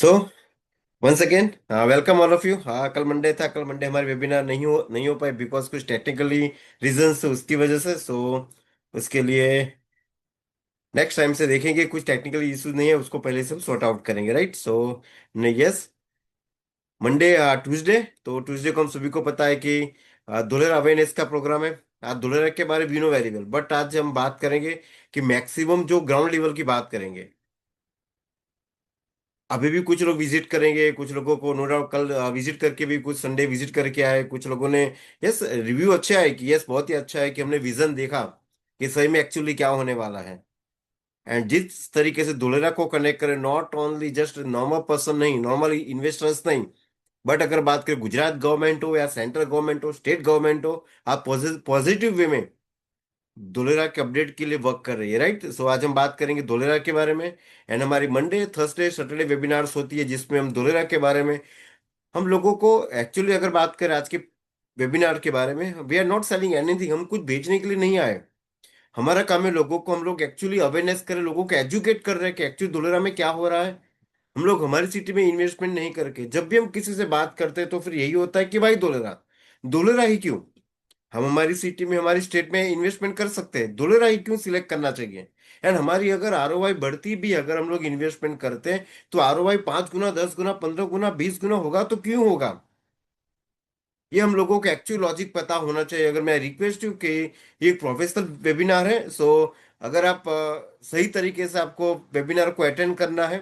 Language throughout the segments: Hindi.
So once again welcome all of you. हाँ, कल मंडे था। कल मंडे हमारे वेबिनार नहीं हो पाए बिकॉज कुछ टेक्निकली रीजंस उसकी वजह से। उसके लिए नेक्स्ट टाइम से देखेंगे, कुछ टेक्निकल इश्यूज नहीं है उसको पहले से सॉर्ट आउट करेंगे, राइट। Yes, Monday Tuesday. तो ट्यूसडे को हम सभी को पता है कि धुलेरा अवेयरनेस का प्रोग्राम है। आज धुलेरा के बारे में we know very well, but आज हम बात करेंगे कि मैक्सिमम जो ग्राउंड लेवल की बात करेंगे। अभी भी कुछ लोग विजिट करेंगे, कुछ लोगों को नो डाउट कल विजिट करके भी, कुछ संडे विजिट करके आए, कुछ लोगों ने यस रिव्यू अच्छा है कि यस बहुत ही अच्छा है कि हमने विजन देखा कि सही में एक्चुअली क्या होने वाला है। एंड जिस तरीके से धुलेरा को कनेक्ट करें, not only just normal person नहीं, नॉर्मल इन्वेस्टर्स नहीं, बट अगर बात करें गुजरात गवर्नमेंट हो या सेंट्रल गवर्नमेंट हो, स्टेट गवर्नमेंट हो, आप पॉजिटिव वे में धोलेरा के अपडेट के लिए वर्क कर रही है, राइट। आज हम बात करेंगे धोलेरा के बारे में। एंड हमारी मंडे थर्सडे सैटरडे वेबिनार्स होती है जिसमें हम धोलेरा के बारे में हम लोगों को एक्चुअली अगर बात करें आज के वेबिनार के बारे में, we are not selling anything. हम कुछ बेचने के लिए नहीं आए। हमारा काम है लोगों को, हम लोग एक्चुअली अवेयरनेस करें, लोगों को एजुकेट कर रहे हैं कि एक्चुअली धोलेरा में क्या हो रहा है। हम लोग हमारी सिटी में इन्वेस्टमेंट नहीं करके जब भी हम किसी से बात करते हैं तो फिर यही होता है कि भाई धोलेरा, धोलेरा ही क्यों, हम हमारी सिटी में हमारी स्टेट में इन्वेस्टमेंट कर सकते हैं, धुलेरा ही क्यों सिलेक्ट करना चाहिए। एंड हमारी अगर आरओआई बढ़ती भी, अगर हम लोग इन्वेस्टमेंट करते हैं तो आरओआई 5 गुना, 10 गुना, 15 गुना, 20 गुना होगा तो क्यों होगा। ये हम लोगों को एक्चुअल लॉजिक पता होना चाहिए। अगर मैं रिक्वेस्ट हूँ कि ये एक प्रोफेशनल वेबिनार है, अगर आप सही तरीके से आपको वेबिनार को अटेंड करना है,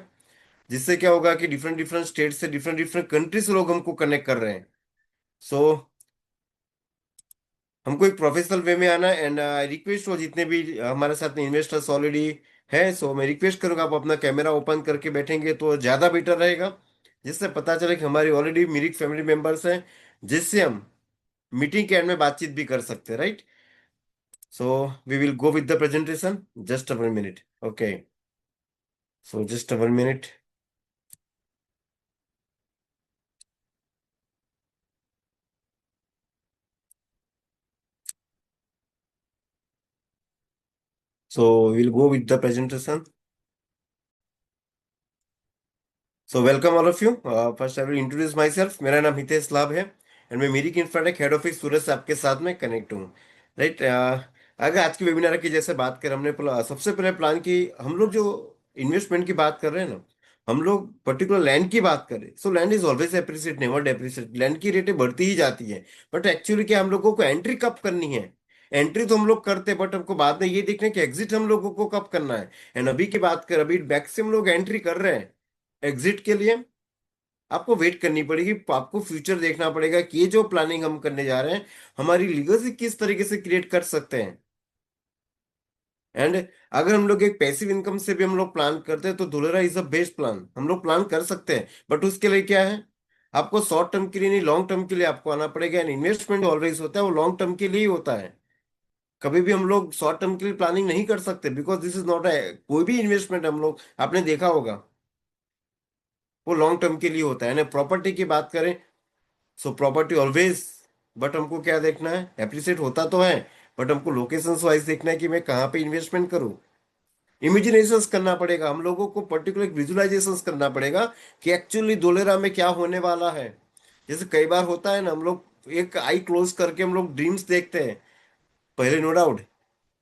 जिससे क्या होगा कि डिफरेंट डिफरेंट स्टेट से, डिफरेंट डिफरेंट कंट्री से लोग हमको कनेक्ट कर रहे हैं। सो हमको एक प्रोफेशनल वे में आना है। एंड रिक्वेस्ट हो जितने भी हमारे साथ में इन्वेस्टर्स ऑलरेडी है, मैं रिक्वेस्ट करूंगा आप अपना कैमरा ओपन करके बैठेंगे तो ज़्यादा बेटर रहेगा, जिससे पता चले कि हमारी ऑलरेडी मेरी फैमिली मेंबर्स हैं, जिससे हम मीटिंग के एंड में बातचीत भी कर सकते हैं, right. So we will go with the presentation. Just a 1 minute, okay. Just a 1 minute. Will go with the presentation. Welcome all of you. First I will introduce myself. मेरा नाम हितेश लाभ है एंड मैं मेरी इंफ्राटेक हेड ऑफिस सूरत से आपके साथ में कनेक्ट हूँ, राइट। अगर आज की वेबिनार की जैसे बात करें, हमने सबसे पहले प्लान की, हम लोग जो इन्वेस्टमेंट की बात कर रहे हैं ना, हम लोग पर्टिकुलर लैंड की बात करें, land is always appreciate, never depreciate. Land की रेटें बढ़ती ही जाती है, बट एक्चुअली क्या हम लोगों को एंट्री कब करनी है। एंट्री तो हम लोग करते हैं, बट हमको बाद में ये देखना है कि एग्जिट हम लोगों को कब करना है। एंड अभी की बात कर, अभी मैक्सिमम लोग एंट्री कर रहे हैं। एग्जिट के लिए आपको वेट करनी पड़ेगी, आपको फ्यूचर देखना पड़ेगा कि ये जो प्लानिंग हम करने जा रहे हैं, हमारी लीगेसी किस तरीके से क्रिएट कर सकते हैं। एंड अगर हम लोग एक पैसिव इनकम से भी हम लोग प्लान करते हैं तो Dholera is a best plan, हम लोग प्लान कर सकते हैं। बट उसके लिए क्या है, आपको शॉर्ट टर्म के लिए नहीं, लॉन्ग टर्म के लिए आपको आना पड़ेगा। एंड इन्वेस्टमेंट ऑलवेज होता है वो लॉन्ग टर्म के लिए ही होता है। कभी भी हम लोग शॉर्ट टर्म के लिए प्लानिंग नहीं कर सकते, because this is not a, कोई भी इन्वेस्टमेंट हम लोग आपने देखा होगा वो लॉन्ग टर्म के लिए होता है ना। प्रॉपर्टी की बात करें, प्रॉपर्टी ऑलवेज, बट हमको क्या देखना है, एप्रिसिएट होता तो है, बट हमको लोकेशन वाइज देखना है कि मैं कहाँ पे इन्वेस्टमेंट करूँ। इमेजिनेशंस करना पड़ेगा हम लोगों को, पर्टिकुलर विजुअलाइजेशंस करना पड़ेगा कि एक्चुअली धोलेरा में क्या होने वाला है। जैसे कई बार होता है ना, हम लोग एक आई क्लोज करके हम लोग ड्रीम्स देखते हैं। पहले नो डाउट,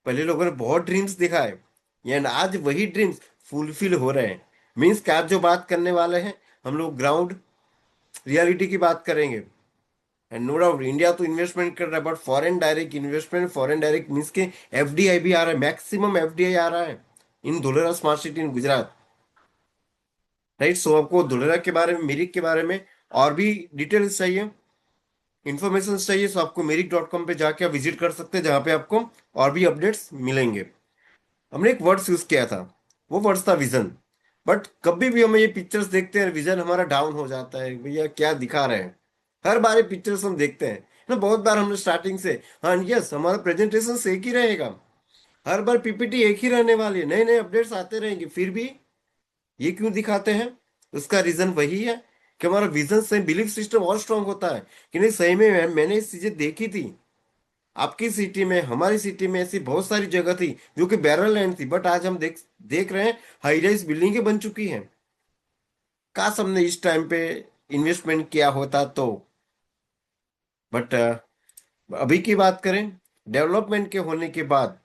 पहले लोगों ने बहुत ड्रीम्स देखा है, एंड आज वही ड्रीम्स फुलफिल हो रहे हैं। मीन्स कि आज जो बात करने वाले हैं, हम लोग ग्राउंड रियलिटी की बात करेंगे। एंड नो डाउट इंडिया तो इन्वेस्टमेंट कर रहा है, but foreign direct investment, foreign direct means के एफडीआई भी आ रहा है, मैक्सिमम एफडीआई आ रहा है in Dholera smart city in Gujarat, right. आपको धुलेरा के बारे में, मिरिक के बारे में और भी डिटेल्स चाहिए, इन्फॉर्मेशन चाहिए, आपको मेरिक.com पे जाके आप विजिट कर सकते हैं, जहाँ पे आपको और भी अपडेट्स मिलेंगे। हमने एक वर्ड्स यूज किया था, वो वर्ड्स था विजन। बट कभी भी हमें ये पिक्चर्स देखते हैं, विजन हमारा डाउन हो जाता है, भैया क्या दिखा रहे हैं। हर बार ये पिक्चर्स हम देखते हैं ना, बहुत बार हमने स्टार्टिंग से, हाँ यस हमारा प्रेजेंटेशन एक ही रहेगा, हर बार पीपीटी एक ही रहने वाली है, नए नए अपडेट्स आते रहेंगे, फिर भी ये क्यों दिखाते हैं। उसका रीजन वही है कि हमारा विजन से बिलीफ सिस्टम और स्ट्रांग होता है कि नहीं सही में मैंने ये चीजें देखी थी। आपकी सिटी में, हमारी सिटी में ऐसी बहुत सारी जगह थी जो कि बैरल लैंड थी, बट आज हम देख देख रहे हैं हाई राइज बिल्डिंगें बन चुकी हैं। काश हमने इस टाइम पे इन्वेस्टमेंट किया होता तो। बट अभी की बात करें, डेवलपमेंट के होने के बाद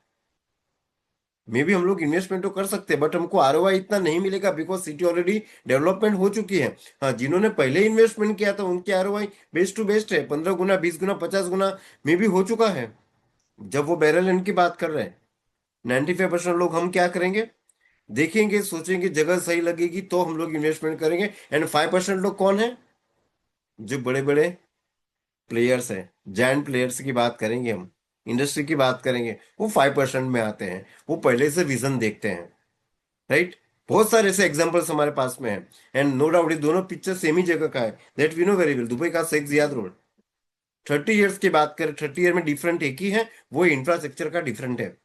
मे भी हम लोग इन्वेस्टमेंट तो कर सकते हैं, बट हमको आरओआई इतना नहीं मिलेगा, बिकॉज सिटी ऑलरेडी डेवलपमेंट हो चुकी है। हाँ, जिन्होंने पहले इन्वेस्टमेंट किया था उनके आरओआई बेस्ट टू बेस्ट है, 15 गुना, 20 गुना, 50 गुना में भी हो चुका है। जब वो बैरल एंड की बात कर रहे हैं, 95% लोग हम क्या करेंगे, देखेंगे, सोचेंगे, जगह सही लगेगी तो हम लोग इन्वेस्टमेंट करेंगे। एंड 5% लोग कौन है, जो बड़े बड़े प्लेयर्स हैं, जायंट प्लेयर्स की बात करेंगे हम, इंडस्ट्री की बात करेंगे, वो 5% में आते हैं। वो पहले से विजन देखते हैं, राइट। बहुत सारे ऐसे एग्जांपल्स हमारे पास में हैं। एंड नो डाउट ये दोनों पिक्चर सेम ही जगह का है, that we know very well, Dubai का शेख जियाद रोड। 30 ईयर्स की बात करें, 30 ईयर में डिफरेंट एक ही है, वो इंफ्रास्ट्रक्चर का डिफरेंट है।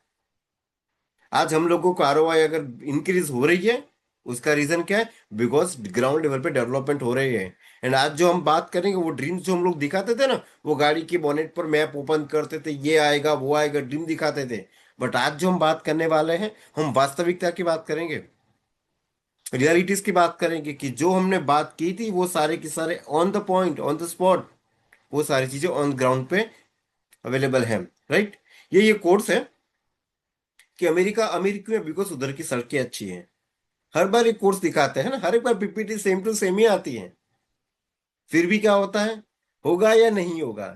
आज हम लोगों को आरओआई अगर इंक्रीज हो रही है, उसका रीजन क्या है, बिकॉज ग्राउंड लेवल पे डेवलपमेंट हो रही है। एंड आज जो हम बात करेंगे, वो ड्रीम्स जो हम लोग दिखाते थे ना, वो गाड़ी की बोनेट पर मैप ओपन करते थे, ये आएगा वो आएगा, ड्रीम दिखाते थे। बट आज जो हम बात करने वाले हैं, हम वास्तविकता की बात करेंगे, रियलिटीज की बात करेंगे, कि जो हमने बात की थी वो सारे के सारे on the point, on the spot, वो सारी चीजें ऑन ग्राउंड पे अवेलेबल है, राइट। ये कोर्स है कि अमेरिका अमीर क्यों है, बिकॉज उधर की सड़कें अच्छी हैं। हर बार एक कोर्स दिखाते हैं ना, हर एक बार पीपीटी सेम टू सेम ही आती है। फिर भी क्या होता है, होगा या नहीं होगा,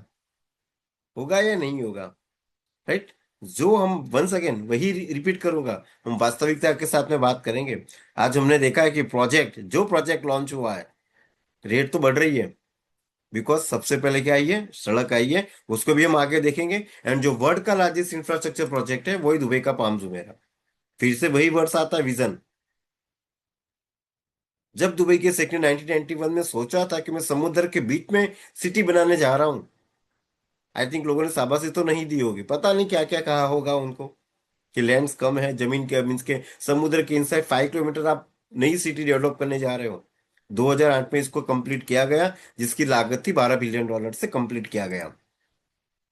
होगा या नहीं होगा, राइट। जो हम वंस अगेन वही रिपीट करूंगा, हम वास्तविकता के साथ में बात करेंगे। आज हमने देखा है कि जो प्रोजेक्ट लॉन्च हुआ है, रेट तो बढ़ रही है, बिकॉज सबसे पहले क्या आई है, सड़क आई है, उसको भी हम आगे देखेंगे। एंड जो वर्ल्ड का लार्जेस्ट इंफ्रास्ट्रक्चर प्रोजेक्ट है, वही दुबई का पाम जुमेरा। फिर से वही वर्ड्स आता है, विजन। जब दुबई के सेक्टर 1991 में सोचा था कि मैं समुद्र के बीच में सिटी बनाने जा रहा हूं, आई थिंक लोगों ने शाबाशी तो नहीं दी होगी, पता नहीं क्या क्या कहा होगा उनको, कि लैंड्स कम है, जमीन के मीन्स के समुद्र के इनसाइड 5 किलोमीटर आप नई सिटी डेवलप करने जा रहे हो। 2008 में इसको कंप्लीट किया गया, जिसकी लागत थी $12 बिलियन से कंप्लीट किया गया।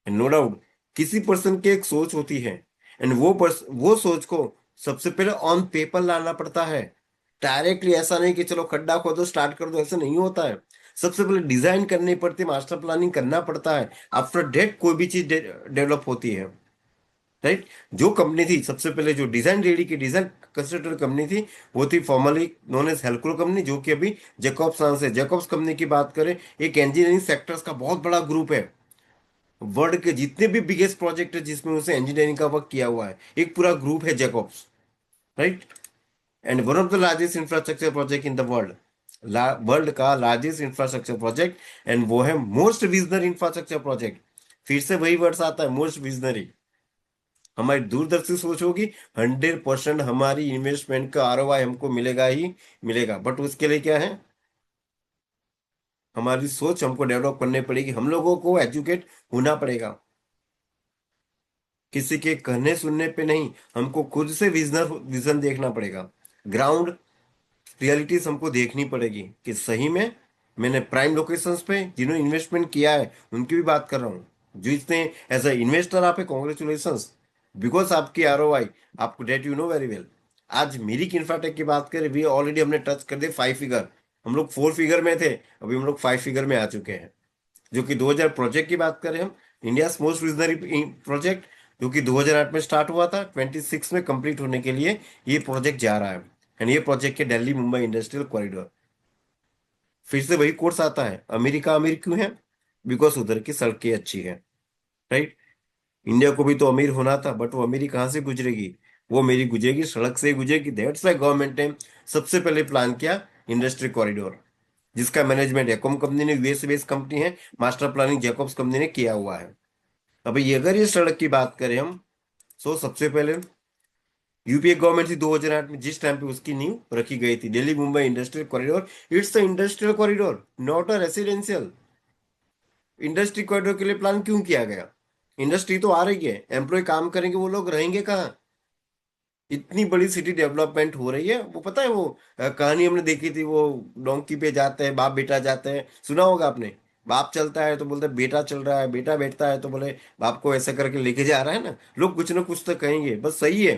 नो डाउट किसी पर्सन की एक सोच होती है, एंड वो सोच को सबसे पहले ऑन पेपर लाना पड़ता है। डायरेक्टली ऐसा नहीं कि चलो खड्डा खोदो स्टार्ट कर दो, ऐसा नहीं होता है। सबसे पहले डिजाइन करनी पड़ती है, मास्टर प्लानिंग करना पड़ता है, आफ्टर डेट कोई भी चीज डेवलप होती है, राइट। जो कंपनी थी सबसे पहले, जो डिजाइन रेडी की डिजाइन कंस्ट्रक्टर कंपनी थी, वो थी फॉर्मली नोन एज हेल्क्रो कंपनी, जो कि अभी जेकॉब्स नाम से। जेकॉब्स कंपनी की बात करें, एक इंजीनियरिंग सेक्टर्स का बहुत बड़ा ग्रुप है। वर्ल्ड के जितने भी बिगेस्ट प्रोजेक्ट है जिसमें उसे इंजीनियरिंग का वर्क किया हुआ है, एक पूरा ग्रुप है Jacobs, right. And one of the largest infrastructure project in the world, world का लार्जेस्ट इंफ्रास्ट्रक्चर प्रोजेक्ट। एंड वो है मोस्ट विजनरी इंफ्रास्ट्रक्चर प्रोजेक्ट। फिर से वही वर्ड्स आता है, मोस्ट विजनरी। हमारी दूरदर्शी सोच होगी, 100% हमारी इन्वेस्टमेंट का आरओआई हमको मिलेगा ही मिलेगा। बट उसके लिए क्या है, हमारी सोच हमको डेवलप करनी पड़ेगी, हम लोगों को एजुकेट होना पड़ेगा, किसी के कहने सुनने पे नहीं, हमको खुद से विजन देखना पड़ेगा। ग्राउंड रियलिटीज हमको देखनी पड़ेगी, कि सही में मैंने प्राइम लोकेशंस पे जिन्होंने इन्वेस्टमेंट किया है उनकी भी बात कर रहा हूँ। जो इसने एज अ इन्वेस्टर, आप कॉन्ग्रेचुलेशंस, बिकॉज आपकी आरओआई, आपको that you know very well. आज मेरी इंफ्राटेक की बात करें, भी ऑलरेडी हमने टच कर दिए 5 फिगर। हम लोग 4 फिगर में थे, अभी हम लोग 5 फिगर में आ चुके हैं। जो कि 2000 प्रोजेक्ट की बात करें हम, इंडिया मोस्ट विजनरी प्रोजेक्ट, जो कि 2008 में स्टार्ट हुआ था, 26 में कंप्लीट होने के लिए ये प्रोजेक्ट जा रहा है। एंड ये प्रोजेक्ट है दिल्ली मुंबई इंडस्ट्रियल कॉरिडोर। फिर से वही कोर्स आता है, अमेरिका अमीर क्यों है, बिकॉज उधर की सड़कें अच्छी है, राइट। इंडिया को भी तो अमीर होना था, बट वो अमीरी कहाँ से गुजरेगी, वो मेरी गुजरेगी सड़क से ही गुजरेगी। दैट्स वाई गवर्नमेंट ने सबसे पहले प्लान किया इंडस्ट्री कॉरिडोर, जिसका मैनेजमेंट एकॉम कंपनी ने, यूएस बेस्ड कंपनी है, मास्टर प्लानिंग जैकब्स कंपनी ने किया हुआ है। अब ये अगर ये सड़क की बात करें हम, तो सबसे पहले यूपीए गवर्नमेंट थी 2008 में, जिस टाइम पे उसकी नींव रखी गई थी, Delhi Mumbai industrial corridor. It's a industrial corridor, not a residential. Industry corridor के लिए प्लान क्यों किया गया, इंडस्ट्री तो आ रही है, एम्प्लॉय काम करेंगे, वो लोग रहेंगे कहाँ। इतनी बड़ी सिटी डेवलपमेंट हो रही है, वो पता है, वो कहानी हमने देखी थी, वो डोंकी पे जाते हैं, बाप बेटा जाते हैं, सुना होगा आपने। बाप चलता है तो बोलते हैं, बेटा चल रहा है, बेटा बैठता है तो बोले बाप को ऐसे करके लेके जा रहा है ना, लोग कुछ ना कुछ तो कहेंगे, बस सही है।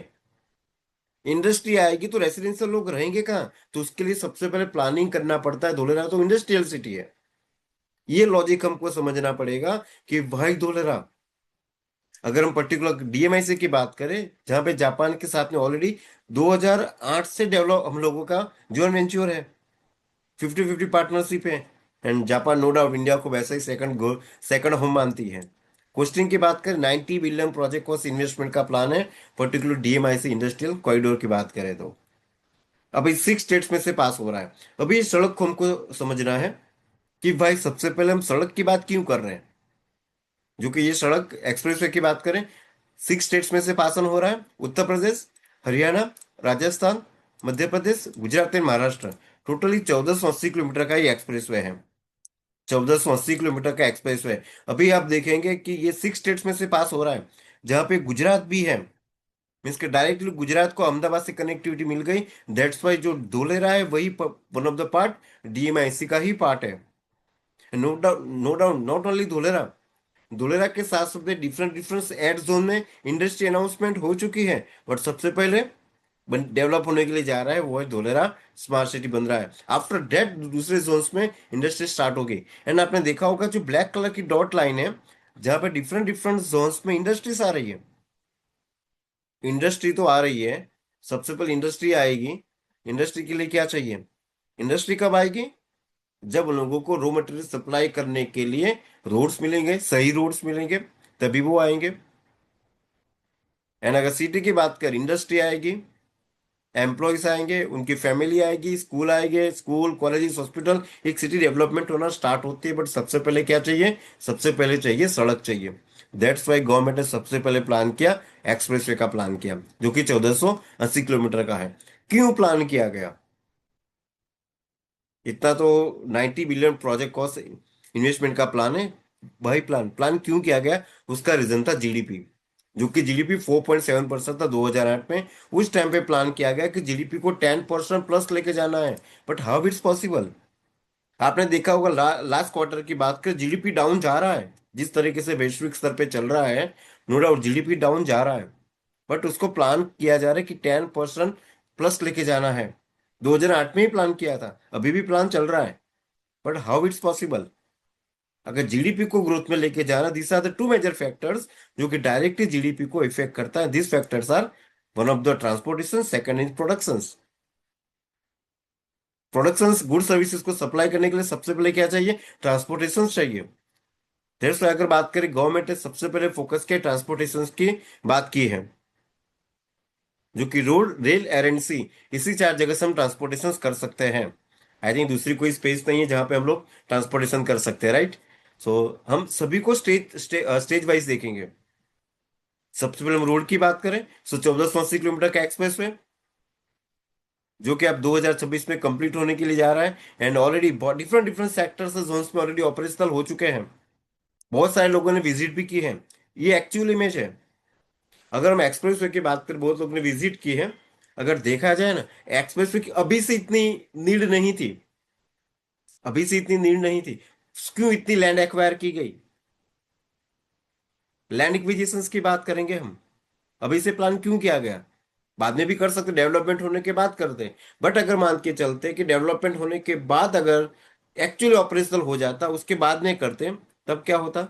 इंडस्ट्री आएगी तो रेसिडेंशियल लोग रहेंगे कहाँ? तो उसके लिए सबसे पहले प्लानिंग करना पड़ता है। धोलेरा तो इंडस्ट्रियल सिटी है। ये लॉजिक हमको समझना पड़ेगा कि भाई धोलेरा, अगर हम पर्टिकुलर डीएमआईसी की बात करें, जहां पे जापान के साथ में ऑलरेडी 2008 से डेवलप हम लोगों का जॉइंट वेंचर है, 50-50 पार्टनरशिप है। And Japan no doubt India को वैसे ही सेकंड होम मानती है। कोस्टिंग की बात करें, 90 बिलियन प्रोजेक्ट कॉस्ट इन्वेस्टमेंट का प्लान है, पर्टिकुलर डीएमआईसी इंडस्ट्रियल कॉरिडोर की बात करें तो। अभी 6 स्टेट्स में से पास हो रहा है। अभी इस सड़क को हमको समझना है कि भाई सबसे पहले हम सड़क की बात क्यों कर रहे हैं। जो कि ये सड़क एक्सप्रेसवे की बात करें, 6 स्टेट्स में से पास ऑन हो रहा है, Uttar Pradesh, Haryana, Rajasthan, Madhya Pradesh, Gujarat and Maharashtra. Totally 1480 kilometre का ये एक्सप्रेसवे है। 1480 किलोमीटर का एक्सप्रेसवे। अभी आप देखेंगे कि ये 6 स्टेट्स में से पास हो रहा है, जहाँ पे गुजरात भी है। मीन्स के डायरेक्टली गुजरात को अहमदाबाद से कनेक्टिविटी मिल गई। दैट्स वाई जो धोलेरा है वही one of the part DMIC का ही पार्ट है। No doubt, no doubt, not only Dholera. Dholera के साथ साथ डिफरेंट डिफरेंट एड जोन में इंडस्ट्री अनाउंसमेंट हो चुकी है। बट सबसे पहले डेवलप होने के लिए जा रहा है वो है धोलेरा। स्मार्ट सिटी बन रहा है। आफ्टर दैट दूसरे जोन्स में इंडस्ट्री स्टार्ट होगी। एंड आपने देखा होगा जो ब्लैक कलर की डॉट लाइन है, जहां पे डिफरेंट डिफरेंट जोन्स में इंडस्ट्रीज आ रही है। इंडस्ट्री तो आ रही है, सबसे पहले इंडस्ट्री आएगी। इंडस्ट्री के लिए क्या चाहिए? इंडस्ट्री कब आएगी? जब लोगों को रॉ मटेरियल सप्लाई करने के लिए रोड्स मिलेंगे, सही रोड्स मिलेंगे, तभी वो आएंगे। एंड अगर सिटी की बात कर, इंडस्ट्री आएगी, एम्प्लॉयज आएंगे, उनकी फैमिली आएगी, स्कूल आएंगे, स्कूल कॉलेजेस हॉस्पिटल, एक सिटी डेवलपमेंट होना स्टार्ट होती है। बट सबसे पहले क्या चाहिए? सबसे पहले चाहिए सड़क चाहिए। दैट्स वाई गवर्नमेंट ने सबसे पहले प्लान किया, एक्सप्रेसवे का प्लान किया, जो कि 1480 किलोमीटर का है। क्यों प्लान किया गया? इतना तो 90 बिलियन प्रोजेक्ट कॉस्ट इन्वेस्टमेंट का प्लान है। भाई प्लान प्लान क्यों किया गया? उसका रीजन था जीडीपी, जो कि जीडीपी 4.7% था 2008 में। उस टाइम पे प्लान किया गया कि जीडीपी को 10% प्लस लेके जाना है। But how it's possible? आपने देखा होगा लास्ट क्वार्टर की बात कर, जीडीपी डाउन जा रहा है। जिस तरीके से वैश्विक स्तर पे चल रहा है, नो डाउट जीडीपी डाउन जा रहा है। बट उसको प्लान किया जा रहा है कि 10% प्लस लेके जाना है। 2008 में ही प्लान किया था, अभी भी प्लान चल रहा है। But how it's possible? अगर जीडीपी को ग्रोथ में लेके जाना, this are the two major factors जो कि डायरेक्टली जीडीपी को इफेक्ट करता है। This factors are, one of the transportation, second is productions. Productions good services को सप्लाई करने के लिए सबसे पहले क्या चाहिए? ट्रांसपोर्टेशन चाहिए। दैट्स व्हाई अगर बात करें, गवर्नमेंट ने सबसे पहले फोकस किया ट्रांसपोर्टेशन की बात की है, जो कि रोड, रेल, एयर एंड सी, इसी 4 जगह से हम ट्रांसपोर्टेशन कर सकते हैं। आई थिंक दूसरी कोई स्पेस नहीं है जहां पे हम लोग ट्रांसपोर्टेशन कर सकते हैं, राइट? सो हम सभी को स्टेज वाइज देखेंगे। सबसे पहले हम रोड की बात करें, सो 1480 किलोमीटर का एक्सप्रेस वे, जो कि अब 2026 में कंप्लीट होने के लिए जा रहा है। And already different different sectors zones में ऑलरेडी ऑपरेशनल हो चुके हैं। बहुत सारे लोगों ने विजिट भी की है। ये एक्चुअल इमेज है। अगर हम एक्सप्रेस वे की बात करें, बहुत लोगों ने विजिट की है। अगर देखा जाए ना, एक्सप्रेस वे की अभी से इतनी नीड नहीं थी। अभी से इतनी नीड नहीं थी। क्यों इतनी लैंड एक्वायर की गई? लैंड एक्विजिशन की बात करेंगे हम। अभी से प्लान क्यों किया गया? बाद में भी कर सकते, डेवलपमेंट होने के बाद करते। बट अगर मान के चलते कि डेवलपमेंट होने के बाद अगर एक्चुअली ऑपरेशनल हो जाता, उसके बाद में करते, तब क्या होता?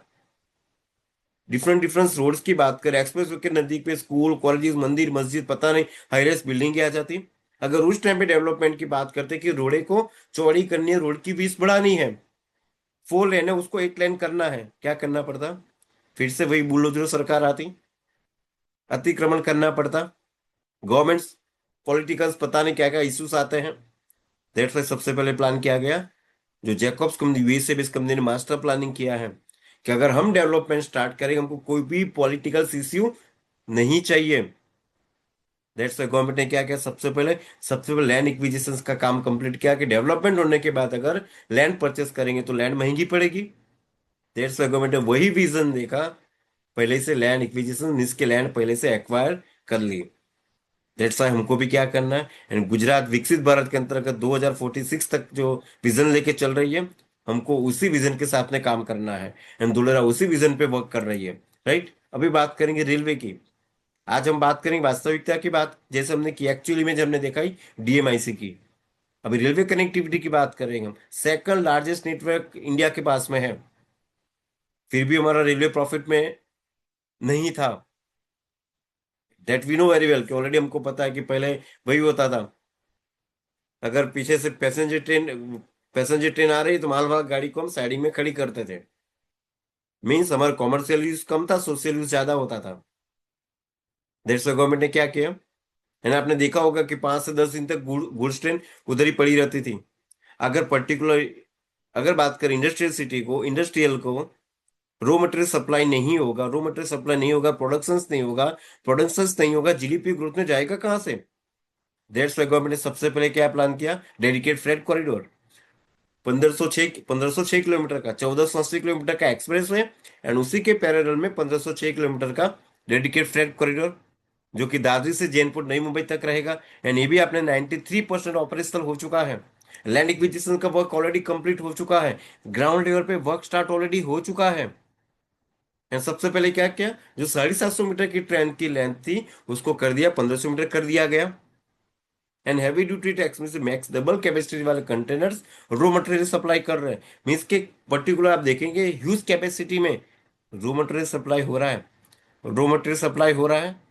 डिफरेंट डिफरेंट रोड्स की बात करें, एक्सप्रेस वे के नजदीक में स्कूल, कॉलेजेस, मंदिर, मस्जिद, पता नहीं हाईरेस बिल्डिंग आ जाती। अगर उस टाइम पे डेवलपमेंट की बात करते कि रोडे को चौड़ी करनी है, रोड की बीस बढ़ानी है, 4 लेन है उसको 8 लेन करना है, क्या करना पड़ता? फिर से वही बुलडोजर सरकार आती, अतिक्रमण करना पड़ता, गवर्नमेंट्स, पॉलिटिकल्स, पता नहीं क्या क्या इश्यूज आते हैं। दैट्स वाई सबसे पहले प्लान किया गया, जो Jacobs company, USA based company ने मास्टर प्लानिंग किया है, कि अगर हम डेवलपमेंट स्टार्ट करेंगे, हमको कोई भी पॉलिटिकल इश्यू नहीं चाहिए। दैट्स वाई गवर्नमेंट ने क्या किया, सबसे पहले लैंड एक्विजिशन का काम कंप्लीट किया, कि डेवलपमेंट होने के बाद अगर लैंड परचेस करेंगे तो लैंड महंगी पड़ेगी। दैट्स वाई गवर्नमेंट ने वही विजन देखा, पहले से लैंड एक्विजिशन, मींस के लैंड पहले से एक्वायर कर ली। दैट्स वाई हमको भी क्या करना है, एंड गुजरात विकसित भारत के अंतर्गत 2046 तक जो विजन लेके चल रही है, हमको उसी विजन के साथ में काम करना है। एंड दुलेरा उसी विजन पे वर्क कर रही है, राइट? अभी बात करेंगे रेलवे की। आज हम बात करेंगे वास्तविकता की बात, जैसे हमने की एक्चुअली में, जब हमने देखा ही डीएमआईसी की। अभी रेलवे कनेक्टिविटी की बात करेंगे हम, सेकंड लार्जेस्ट नेटवर्क इंडिया के पास में है, फिर भी हमारा रेलवे प्रॉफिट में नहीं था। That we know very well, कि ऑलरेडी हमको पता है कि पहले वही होता था। अगर पीछे से पैसेंजर ट्रेन आ रही तो मालवाहक गाड़ी को हम साइडिंग में खड़ी करते थे। मीन्स हमारा कॉमर्शियल यूज कम था, सोशल यूज ज्यादा होता था। दैट्स गवर्नमेंट ने क्या किया है ना, आपने देखा होगा कि 5 से 10 दिन तक गुड्स ट्रेन उधर ही पड़ी रहती थी। अगर पर्टिकुलर, अगर बात करें इंडस्ट्रियल सिटी को, इंडस्ट्रियल को रॉ मटेरियल सप्लाई नहीं होगा, रॉ मटेरियल सप्लाई नहीं होगा, प्रोडक्शंस नहीं होगा, प्रोडक्शंस नहीं होगा, जीडीपी ग्रोथ में जाएगा कहाँ से? दैट्स वाई गवर्नमेंट ने सबसे पहले क्या प्लान किया, डेडिकेट फ्रेट कॉरिडोर। 1506 किलोमीटर का, 1480 किलोमीटर का एक्सप्रेस वे, एंड उसी के पैरेलल में 1506 किलोमीटर का डेडिकेट फ्रेट कॉरिडोर, जो कि दादरी से जैनपुर नई मुंबई तक रहेगा। एंड ये भी आपने 93% ऑपरेशनल हो चुका है। लैंड एक्विजिशन का वर्क ऑलरेडी कंप्लीट हो चुका है। ग्राउंड लेवल पे वर्क स्टार्ट ऑलरेडी हो चुका है। एंड सबसे पहले क्या किया, जो 750 मीटर की ट्रेन की लेंथ थी उसको कर दिया 1500 मीटर कर दिया गया। एंड हैवी ड्यूटी टैक्स में से मैक्स डबल कैपेसिटी वाले कंटेनर्स रो मटेरियल सप्लाई कर रहे हैं। मीन्स के पर्टिकुलर आप देखेंगे ह्यूज कैपेसिटी में रो मटेरियल सप्लाई हो रहा है। रो मटेरियल सप्लाई हो रहा है,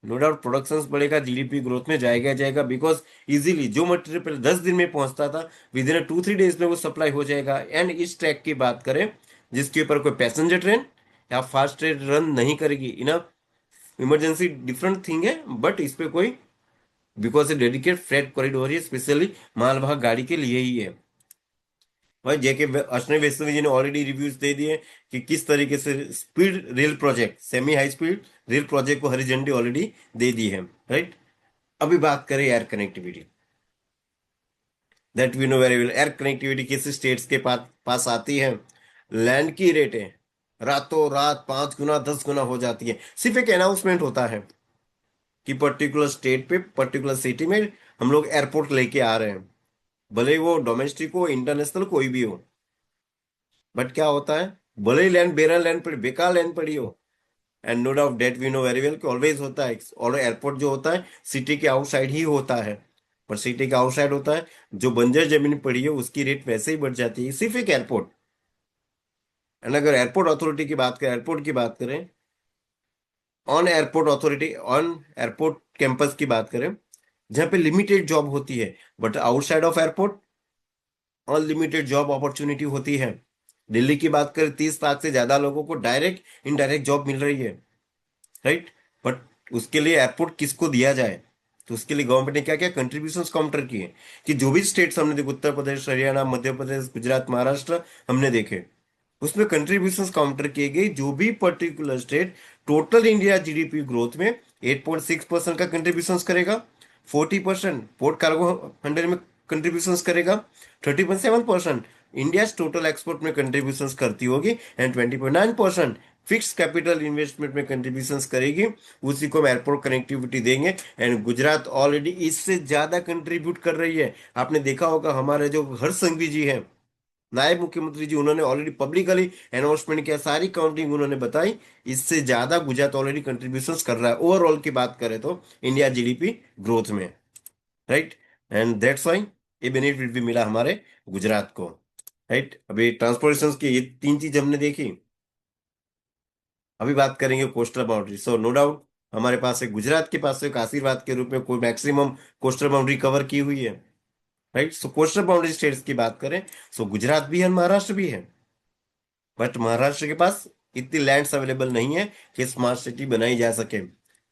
नो डाउट प्रोडक्शन बढ़ेगा, जीडीपी ग्रोथ में जाएगा जाएगा, बिकॉज इजीली जो मटेरियल पहले 10 दिन में पहुंचता था, विद इन 2-3 डेज में वो सप्लाई हो जाएगा। एंड इस ट्रैक की बात करें जिसके ऊपर कोई पैसेंजर ट्रेन या फास्ट ट्रेन रन नहीं करेगी, इनफ इमरजेंसी डिफरेंट थिंग है, बट इस पे कोई, बिकॉज ये डेडिकेट फ्रेट कॉरिडोर है, स्पेशली मालवाहक गाड़ी के लिए ही है। भाई जेके अश्विनी वैष्णवी जी ने ऑलरेडी रिव्यूज दे दिए कि किस तरीके से speed rail project, semi high speed rail project को हरी झंडी ऑलरेडी दे दी है, राइट। अभी बात करें air connectivity, that we know very well, air connectivity किस स्टेट्स के पास आती है, लैंड की रेट है रातों रात 5 गुना 10 गुना हो जाती है। सिर्फ एक अनाउंसमेंट होता है कि पर्टिकुलर स्टेट पे पर्टिकुलर सिटी में हम लोग एयरपोर्ट लेके आ रहे हैं, भले ही वो डोमेस्टिक हो इंटरनेशनल कोई भी हो। बट क्या होता है, भले ही लैंड बेरा लैंड पड़ी, बेकार लैंड पड़ी हो, and no doubt that we know very well कि ऑलवेज होता है, और एयरपोर्ट जो होता है सिटी के आउटसाइड ही होता है। पर सिटी के आउटसाइड होता है, जो बंजर जमीन पड़ी है उसकी रेट वैसे ही बढ़ जाती है, सिर्फ एक एयरपोर्ट। एंड अगर एयरपोर्ट अथॉरिटी की बात करें, एयरपोर्ट की बात करें, on airport authority, on airport campus की बात करें, जहाँ पे लिमिटेड जॉब होती है, but outside of airport unlimited job opportunity होती है। दिल्ली की बात करें, 30 लाख से ज्यादा लोगों को डायरेक्ट इनडायरेक्ट जॉब मिल रही है, राइट। बट उसके लिए एयरपोर्ट किसको दिया जाए, तो उसके लिए गवर्नमेंट ने क्या क्या कंट्रीब्यूशन काउंटर किए, कि जो भी स्टेट्स हमने देखे, उत्तर प्रदेश, हरियाणा, मध्य प्रदेश, गुजरात, महाराष्ट्र हमने देखे, उसमें कंट्रीब्यूशन काउंटर किए गए। जो भी particular state total India GDP growth में 8.6% का कंट्रीब्यूशन करेगा, 40% पोर्ट कार्गो हंड्रेड में कंट्रीब्यूशन करेगा, 30.7% इंडिया टोटल एक्सपोर्ट में कंट्रीब्यूशन करती होगी, एंड 20.9% फिक्स कैपिटल इन्वेस्टमेंट में कंट्रीब्यूशन करेगी। उसी को हम एयरपोर्ट कनेक्टिविटी देंगे। एंड गुजरात ऑलरेडी इससे ज्यादा कंट्रीब्यूट कर रही है। आपने देखा होगा हमारे जो हर्ष संघवी जी हैं, नायब मुख्यमंत्री जी, उन्होंने ऑलरेडी पब्लिकली अनाउंसमेंट किया, सारी काउंटिंग उन्होंने बताई, इससे ज्यादा गुजरात ऑलरेडी कंट्रीब्यूशन कर रहा है ओवरऑल की बात करें तो इंडिया जीडीपी ग्रोथ में, राइट। एंड दैट्स वाई ये बेनिफिट भी मिला हमारे गुजरात को, राइट। अभी ट्रांसपोर्टेशन की ये 3 चीज हमने देखी। अभी बात करेंगे coastal boundary. So no doubt हमारे पास एक गुजरात के पास एक आशीर्वाद के रूप में कोई मैक्सिमम कोस्टल बाउंड्री कवर की हुई है, राइट। सो कोस्टल बाउंड्री स्टेट्स की बात करें, सो गुजरात भी है, महाराष्ट्र भी है। बट महाराष्ट्र के पास इतनी लैंड्स अवेलेबल नहीं है कि स्मार्ट सिटी बनाई जा सके।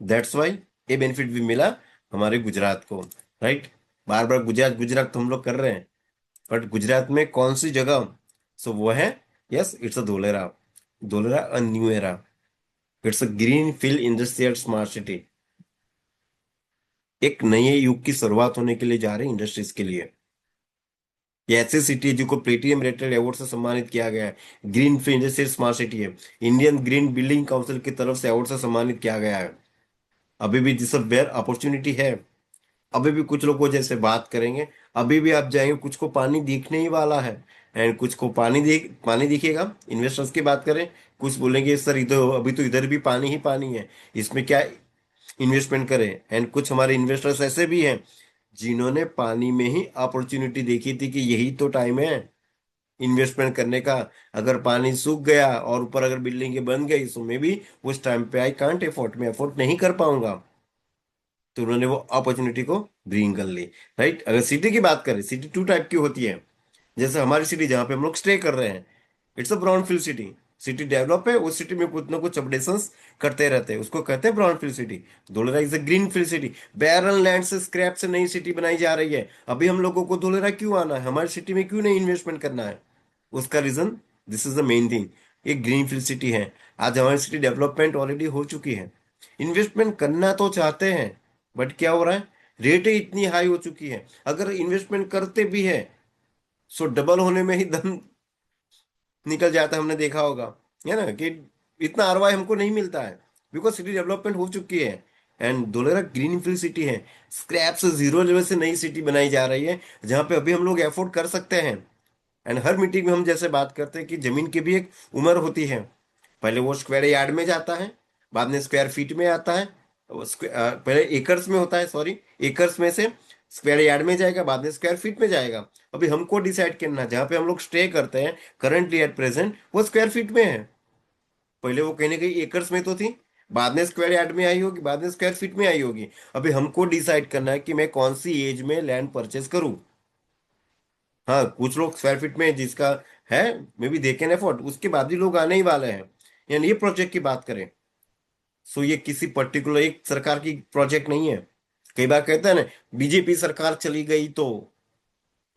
दैट्स वाई ये बेनिफिट भी मिला हमारे गुजरात को, राइट। बार बार गुजरात गुजरात तो हम लोग कर रहे हैं, बट गुजरात में कौन सी जगह, सो वो है, yes it's a Dholera. Dholera a new era, it's a green field industrial smart city. एक नए युग की शुरुआत होने के लिए जा रही इंडस्ट्रीज के लिए। ये ऐसी सिटी है जिसको प्लेटिनियम रेटेड अवार्ड से सम्मानित किया गया है। Green field industrial smart city है, इंडियन ग्रीन बिल्डिंग काउंसिल की तरफ से अवार्ड से सम्मानित किया गया है। अभी भी दिस वेयर अपॉर्चुनिटी है। अभी भी कुछ लोग को जैसे बात करेंगे, अभी भी आप जाएंगे कुछ को पानी दिखने ही वाला है, एंड कुछ को पानी दिखेगा। इन्वेस्टर्स की बात करें, कुछ बोलेंगे सर इधर अभी तो इधर भी पानी ही पानी है, इसमें क्या इन्वेस्टमेंट करें। एंड कुछ हमारे इन्वेस्टर्स ऐसे भी हैं जिन्होंने पानी में ही अपॉर्चुनिटी देखी थी कि यही तो टाइम है इन्वेस्टमेंट करने का। अगर पानी सूख गया और ऊपर अगर बिल्डिंग बन गई तो मे भी उस टाइम पे आई कांट एफोर्ड, मैं अफोर्ड नहीं कर पाऊंगा। तो उन्होंने वो अपॉर्चुनिटी को ब्रिंग कर ली। राइट। अगर सिटी की बात करें, सिटी टू टाइप की होती है। जैसे हमारी सिटी जहाँ पे हम लोग स्टे कर रहे हैं, it's a brownfield city. City develop है, उस सिटी में कुछ ना कुछ अपडेशंस करते रहते हैं, उसको कहते हैं brownfield city. Dholera is a green field city. Barren land से स्क्रैप से नई सिटी बनाई जा रही है। अभी हम लोगों को धोलेरा क्यों आना है, हमारी सिटी में क्यों नहीं इन्वेस्टमेंट करना है? उसका reason, this is the main thing, ये ग्रीन फील्ड सिटी है। आज हमारी सिटी डेवलपमेंट ऑलरेडी हो चुकी है। इन्वेस्टमेंट करना तो चाहते हैं, बट क्या हो रहा है, रेटें इतनी हाई हो चुकी है। अगर इन्वेस्टमेंट करते भी है सो डबल होने में ही दम निकल जाता है, हमने देखा होगा, है ना, कि इतना आरवाई हमको नहीं मिलता है, बिकॉज सिटी डेवलपमेंट हो चुकी है। And Dholera green field city है। स्क्रैप से जीरो लेवल से नई सिटी बनाई जा रही है, जहां पे अभी हम लोग एफोर्ड कर सकते हैं। एंड हर मीटिंग में हम जैसे बात करते हैं कि जमीन की भी एक उम्र होती है। पहले वो स्क्वायर यार्ड में जाता है, बाद में स्क्वायर फीट में आता है। पहले एकर्स में होता है, सॉरी, एकर्स में से स्क्वायर यार्ड में जाएगा, बाद में स्क्वायर फीट में जाएगा। अभी हमको डिसाइड करना है, जहाँ पे हम लोग स्टे करते हैं करंटली एट प्रेजेंट, वो स्क्वायर फीट में है। पहले वो कहीं ना कहीं एकर्स में तो थी, बाद में स्क्वायर यार्ड में आई होगी, बाद में स्क्वायर फीट में आई होगी। अभी हमको डिसाइड करना है कि मैं कौन सी एज में लैंड परचेज करूं। हाँ, कुछ लोग स्क्वायर फीट में जिसका है, मे बी दे कैन अफोर्ड, उसके बाद भी लोग आने ही वाले हैं। यानी ये प्रोजेक्ट की बात करें, सो ये किसी पर्टिकुलर एक सरकार की प्रोजेक्ट नहीं है। कई बार कहते हैं ना, बीजेपी सरकार चली गई तो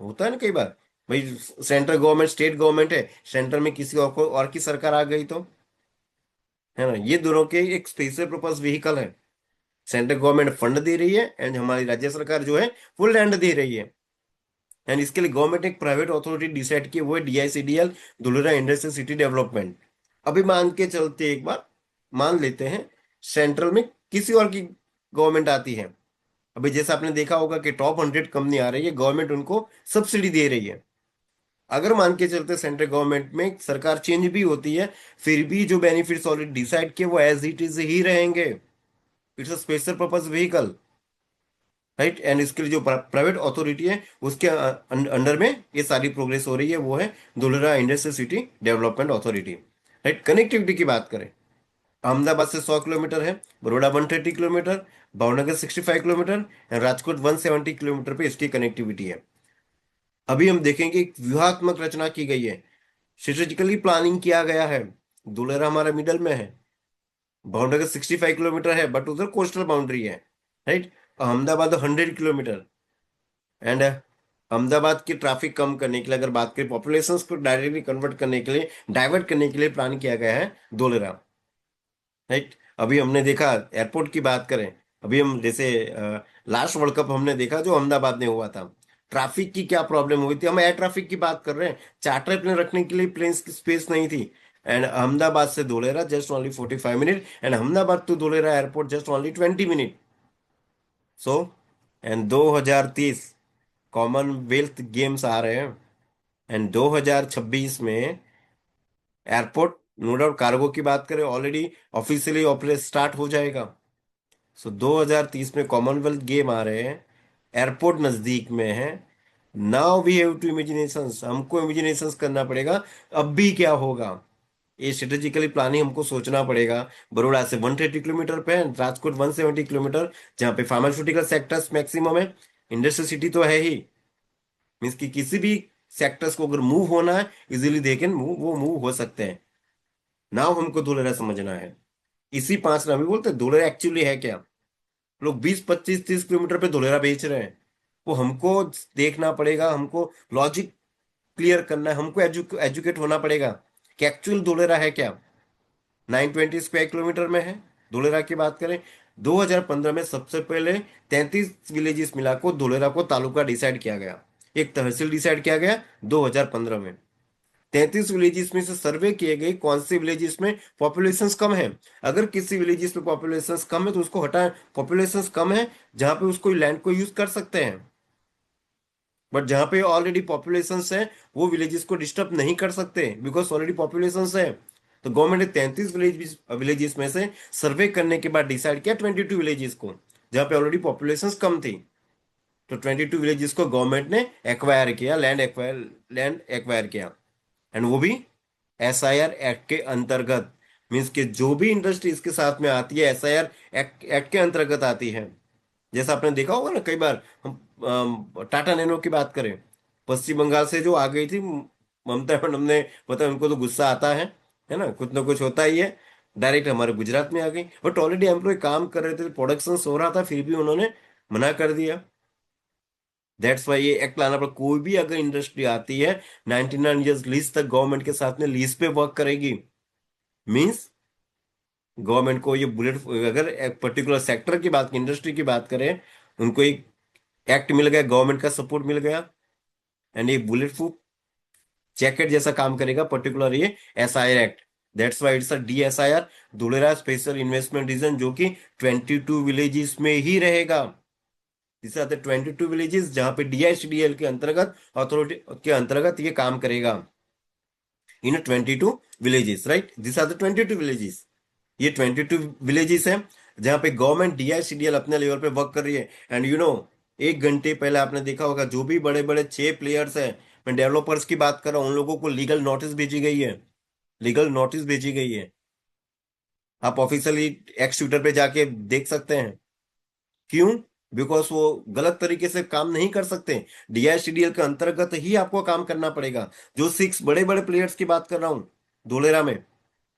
होता है ना कई बार, भाई सेंट्रल गवर्नमेंट स्टेट गवर्नमेंट है, सेंटर में किसी और को और की सरकार आ गई तो, है ना, ये दोनों के एक स्पेशल पर्पस व्हीकल है। सेंट्रल गवर्नमेंट फंड दे रही है एंड हमारी राज्य सरकार जो है वो लैंड दे रही है। एंड इसके लिए गवर्नमेंट ने एक प्राइवेट अथॉरिटी डिसाइड की, वो है DICDL, Dholera industrial city development. अभी मान के चलते, एक बार मान लेते हैं सेंट्रल में किसी और की गवर्नमेंट आती है। अभी जैसे आपने देखा होगा कि टॉप 100 कंपनी आ रही है, गवर्नमेंट उनको सब्सिडी दे रही है। अगर मान के चलते सेंट्रल गवर्नमेंट में सरकार चेंज भी होती है, फिर भी जो बेनिफिट्स ऑलरेडी डिसाइड किए वो एज इट इज ही रहेंगे। It's a special purpose vehicle. Right. And इसके लिए जो प्राइवेट अथॉरिटी है उसके अंडर में ये सारी प्रोग्रेस हो रही है, वो है Dholera industrial city development authority. Right. Connectivity की बात करें, अहमदाबाद से 100 किलोमीटर है, Baroda 130 kilometre, Bhavnagar 65 kilometre, Rajkot 170 kilometre पे इसकी कनेक्टिविटी है। अभी हम देखेंगे एक व्यूहात्मक रचना की गई है, स्ट्रेटेजिकली प्लानिंग किया गया है। धुलेरा हमारा मिडल में है, भावनगर 65 किलोमीटर है बट उधर कोस्टल बाउंड्री है। Right. Ahmedabad 100 kilometre. And Ahmedabad की ट्रैफिक कम करने के लिए, अगर बात करें पॉपुलेशन को डायरेक्टली कन्वर्ट करने के लिए, डाइवर्ट करने के लिए प्लान किया गया है धोलेरा। राइट। अभी हमने देखा, एयरपोर्ट की बात करें, अभी हम जैसे लास्ट वर्ल्ड कप हमने देखा जो अहमदाबाद में हुआ था, ट्रैफिक की क्या प्रॉब्लम हुई थी। हम एयर ट्रैफिक की बात कर रहे हैं, चार्टर प्लेन रखने के लिए प्लेन की स्पेस नहीं थी। एंड अहमदाबाद से Dholera just only 45 minute, and Ahmedabad to Dholera airport just only 20 minute. So and 2030 Commonwealth Games आ रहे हैं, एंड 2026 में एयरपोर्ट, नो डाउट कार्गो की बात करें, ऑलरेडी ऑफिशियली ऑपरेट स्टार्ट हो जाएगा। सो 2030 में कॉमनवेल्थ गेम आ रहे हैं, एयरपोर्ट नजदीक में है। Now we have to imaginations, हमको इमेजिनेशंस करना पड़ेगा अब भी क्या होगा। ये स्ट्रेटेजिकली प्लानिंग हमको सोचना पड़ेगा। बड़ोड़ा से 130 किलोमीटर पे है, राजकोट 170 किलोमीटर, जहाँ पे फार्मास्यूटिकल सेक्टर्स मैक्सिमम है। इंडस्ट्रियल सिटी तो है ही, मीन्स कि किसी भी सेक्टर्स को अगर मूव होना है इजीली दे कैन मूव, वो मूव हो सकते हैं। नाउ हमको धुलेरा समझना है। इसी 5 नाम भी बोलते हैं धुलेरा एक्चुअली है क्या। लोग 20 25 30 किलोमीटर पे धुलेरा बेच रहे हैं, वो हमको देखना पड़ेगा, हमको लॉजिक क्लियर करना है, हमको एजुकेट होना पड़ेगा कि एक्चुअल धुलेरा है क्या। 920 स्क्वायर किलोमीटर में है। धुलेरा की बात करें, 2015 में सबसे पहले 33 विलेजेस मिला को धुलेरा को तालुका डिसाइड किया गया, एक तहसील डिसाइड किया गया 2015 में। 33 विलेजेस में से सर्वे किए गए कौन से विलेजेस में पॉपुलेशन कम है। अगर किसी विलेजेस में पॉपुलेशन कम है तो उसको हटाएं, पॉपुलेशन कम है जहां पे उसको लैंड को यूज कर सकते हैं। बट जहां पे ऑलरेडी पॉपुलेशन है वो विलेजेस को डिस्टर्ब नहीं कर सकते, बिकॉज ऑलरेडी पॉपुलेशन है। तो गवर्नमेंट ने 33 विलेजेस में से सर्वे करने के बाद डिसाइड किया 22 विलेजेस को, जहाँ पे ऑलरेडी पॉपुलेशन कम थी। तो 22 विलेजेस को गवर्नमेंट ने एक्वायर किया, लैंड एक्वायर किया। एंड वो भी SIR एक्ट के अंतर्गत। मीन्स कि जो भी इंडस्ट्री इसके साथ में आती है SIR एक्ट के अंतर्गत आती है। जैसा आपने देखा होगा ना, कई बार हम टाटा नैनो की बात करें, पश्चिम बंगाल से जो आ गई थी ममता मैडम ने, पता है उनको तो गुस्सा आता है ना कुछ होता ही है। डायरेक्ट हमारे गुजरात में आ गई, बट ऑलरेडी एम्प्लॉय काम कर रहे थे, प्रोडक्शन हो रहा था, फिर भी उन्होंने मना कर दिया। दैट्स वाई ये एक्ट लाना पड़ा। कोई भी अगर इंडस्ट्री आती है 99 ईयर्स लीज तक गवर्नमेंट के साथ में लीज पे वर्क करेगी। मीन्स गवर्नमेंट को ये बुलेट, अगर एक पर्टिकुलर सेक्टर की बात, इंडस्ट्री की बात करें, उनको एक एक्ट मिल गया, गवर्नमेंट का सपोर्ट मिल गया, एंड ये बुलेट प्रूफ जैकेट जैसा काम करेगा पर्टिकुलर ये SIR act. That's why it's a DSIR, Dholera special investment region, जो कि 22 विलेजेस में ही रहेगा। जिसे आते 22 विलेजेस, जहां पे DICDL के अंतर्गत, अथॉरिटी के अंतर्गत ये काम करेगा। In 22 villages, right, this are the 22 villages. ये 22 विलेजेस हैं जहां पे गवर्नमेंट DICDL अपने लेवल पे वर्क कर रही है। एंड 1 घंटे पहले आपने देखा होगा, जो भी बड़े बड़े 6 प्लेयर्स हैं, मैं डेवलपर्स की बात कर रहा हूँ, उन लोगों को लीगल नोटिस भेजी गई है। लीगल नोटिस भेजी गई है। आप ऑफिशियली एक्स ट्विटर पे जाके देख सकते हैं। क्यों? बिकॉज वो गलत तरीके से काम नहीं कर सकते। DICDL के अंतर्गत ही आपको काम करना पड़ेगा। जो 6 बड़े बड़े प्लेयर्स की बात कर रहा हूँ धोलेरा में,